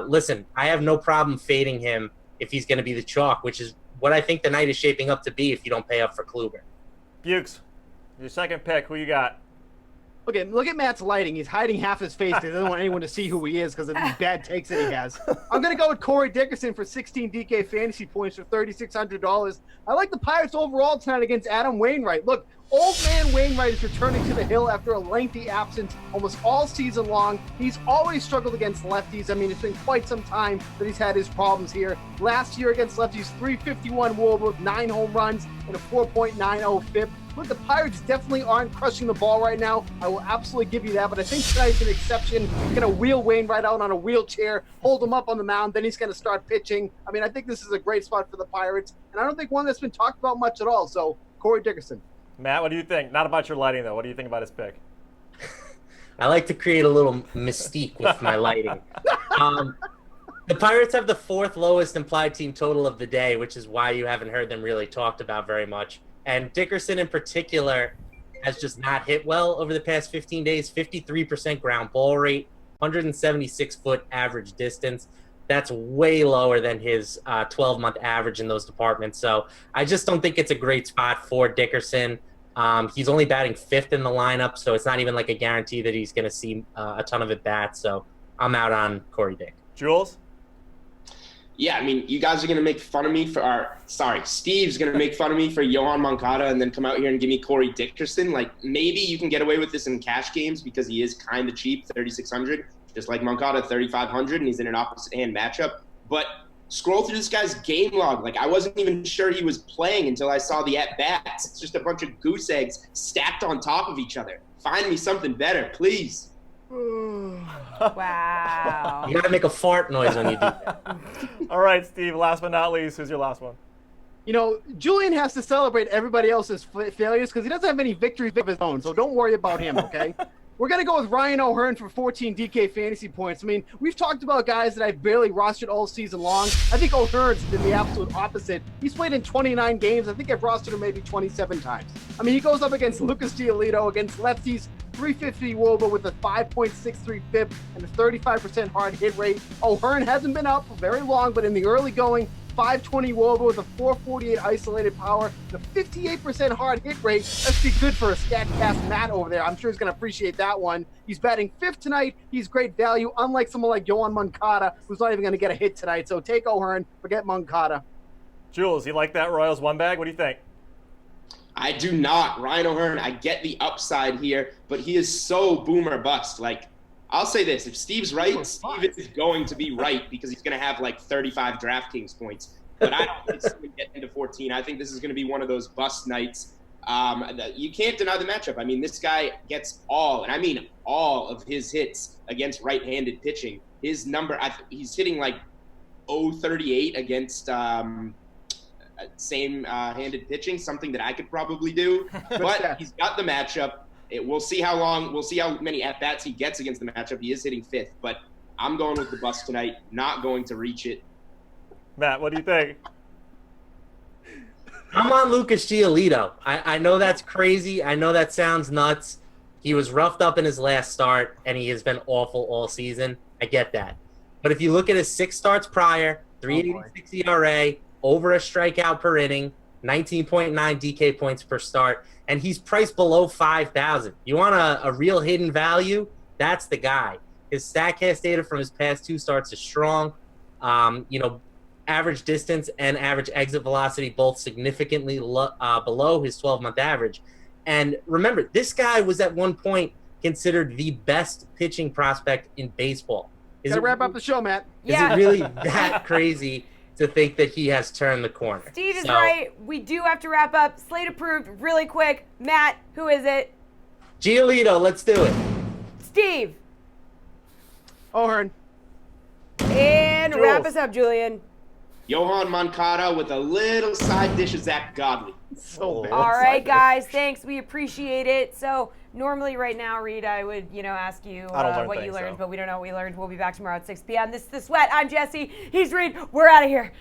listen, I have no problem fading him if he's going to be the chalk, which is what I think the night is shaping up to be if you don't pay up for Kluber. Bukes, your second pick, who you got? Okay, look at Matt's lighting. He's hiding half his face because he doesn't want anyone to see who he is because of these bad takes that he has. I'm going to go with Corey Dickerson for 16 DK fantasy points for $3,600. I like the Pirates overall tonight against Adam Wainwright. Look, old man Wainwright is returning to the hill after a lengthy absence almost all season long. He's always struggled against lefties. I mean, it's been quite some time that he's had his problems here. Last year against lefties, 351 WOBA with 9 home runs and a 4.90 FIP. Look, the Pirates definitely aren't crushing the ball right now. I will absolutely give you that, but I think tonight's an exception. He's going to wheel Wainwright out on a wheelchair, hold him up on the mound, then he's going to start pitching. I mean, I think this is a great spot for the Pirates, and I don't think one that's been talked about much at all. So, Corey Dickerson. Matt, what do you think? Not about your lighting, though. What do you think about his pick? I like to create a little mystique with my lighting. The Pirates have the 4th lowest implied team total of the day, which is why you haven't heard them really talked about very much. And Dickerson in particular has just not hit well over the past 15 days. 53% ground ball rate, 176-foot average distance. That's way lower than his 12-month average in those departments. So I just don't think it's a great spot for Dickerson. He's only batting 5th in the lineup, so it's not even like a guarantee that he's going to see a ton of at-bats. So I'm out on Corey Dick. Jules? Yeah, I mean, you guys are going to make fun of me Steve's going to make fun of me for Yohan Moncada and then come out here and give me Corey Dickerson. Like, maybe you can get away with this in cash games because he is kind of cheap, 3,600, just like Moncada, 3,500, and he's in an opposite hand matchup. But scroll through this guy's game log. Like, I wasn't even sure he was playing until I saw the at-bats. It's just a bunch of goose eggs stacked on top of each other. Find me something better, please. Wow. You got to make a fart noise when you do that. All right, Steve, last but not least, who's your last one? You know, Julian has to celebrate everybody else's failures because he doesn't have any victories of his own, so don't worry about him, okay? We're going to go with Ryan O'Hearn for 14 DK fantasy points. I mean, we've talked about guys that I've barely rostered all season long. I think O'Hearn's been the absolute opposite. He's played in 29 games. I think I've rostered him maybe 27 times. I mean, he goes up against Lucas Giolito, against lefties, 350 WOBA with a 5.63 FIP and a 35% hard hit rate. O'Hearn hasn't been out for very long, but in the early going, 520 WOBA with a 448 isolated power, and a 58% hard hit rate. That's be good for a StatCast Matt over there. I'm sure he's going to appreciate that one. He's batting 5th tonight. He's great value, unlike someone like Yohan Moncada, who's not even going to get a hit tonight. So take O'Hearn, forget Moncada. Jules, you like that Royals one bag? What do you think? I do not. Ryan O'Hearn, I get the upside here, but he is so boomer bust. Like, I'll say this. If Steve's right, Steve is going to be right because he's going to have like 35 DraftKings points. But I don't think he's going to get into 14. I think this is going to be one of those bust nights. You can't deny the matchup. I mean, this guy gets all, and I mean all of his hits against right-handed pitching. His number, he's hitting like 0.38 against same-handed pitching, something that I could probably do. But he's got the matchup. We'll see how many at-bats he gets against the matchup. He is hitting 5th, but I'm going with the bust tonight, not going to reach it. Matt, what do you think? I'm on Lucas Giolito. I know that's crazy. I know that sounds nuts. He was roughed up in his last start, and he has been awful all season. I get that. But if you look at his 6 starts prior, 386 ERA, over a strikeout per inning, 19.9 DK points per start, and he's priced below 5,000. You want a real hidden value? That's the guy. His StatCast data from his past 2 starts is strong. Average distance and average exit velocity both significantly below his 12-month average. And remember, this guy was at one point considered the best pitching prospect in baseball. Gotta wrap up the show, Matt. Is it really that crazy to think that he has turned the corner? Steve is right. We do have to wrap up. Slate approved really quick. Matt, who is it? Giolito, let's do it. Steve. O'Hearn. And Jules. wrap us up, Julian. Johan Moncada with a little side dish of Zach Godley. So bad. All right, guys. Thanks. We appreciate it. So normally right now, Reid, I would, ask you what you learned, but we don't know what we learned. We'll be back tomorrow at 6 p.m. This is The Sweat. I'm Jessie. He's Reid. We're out of here.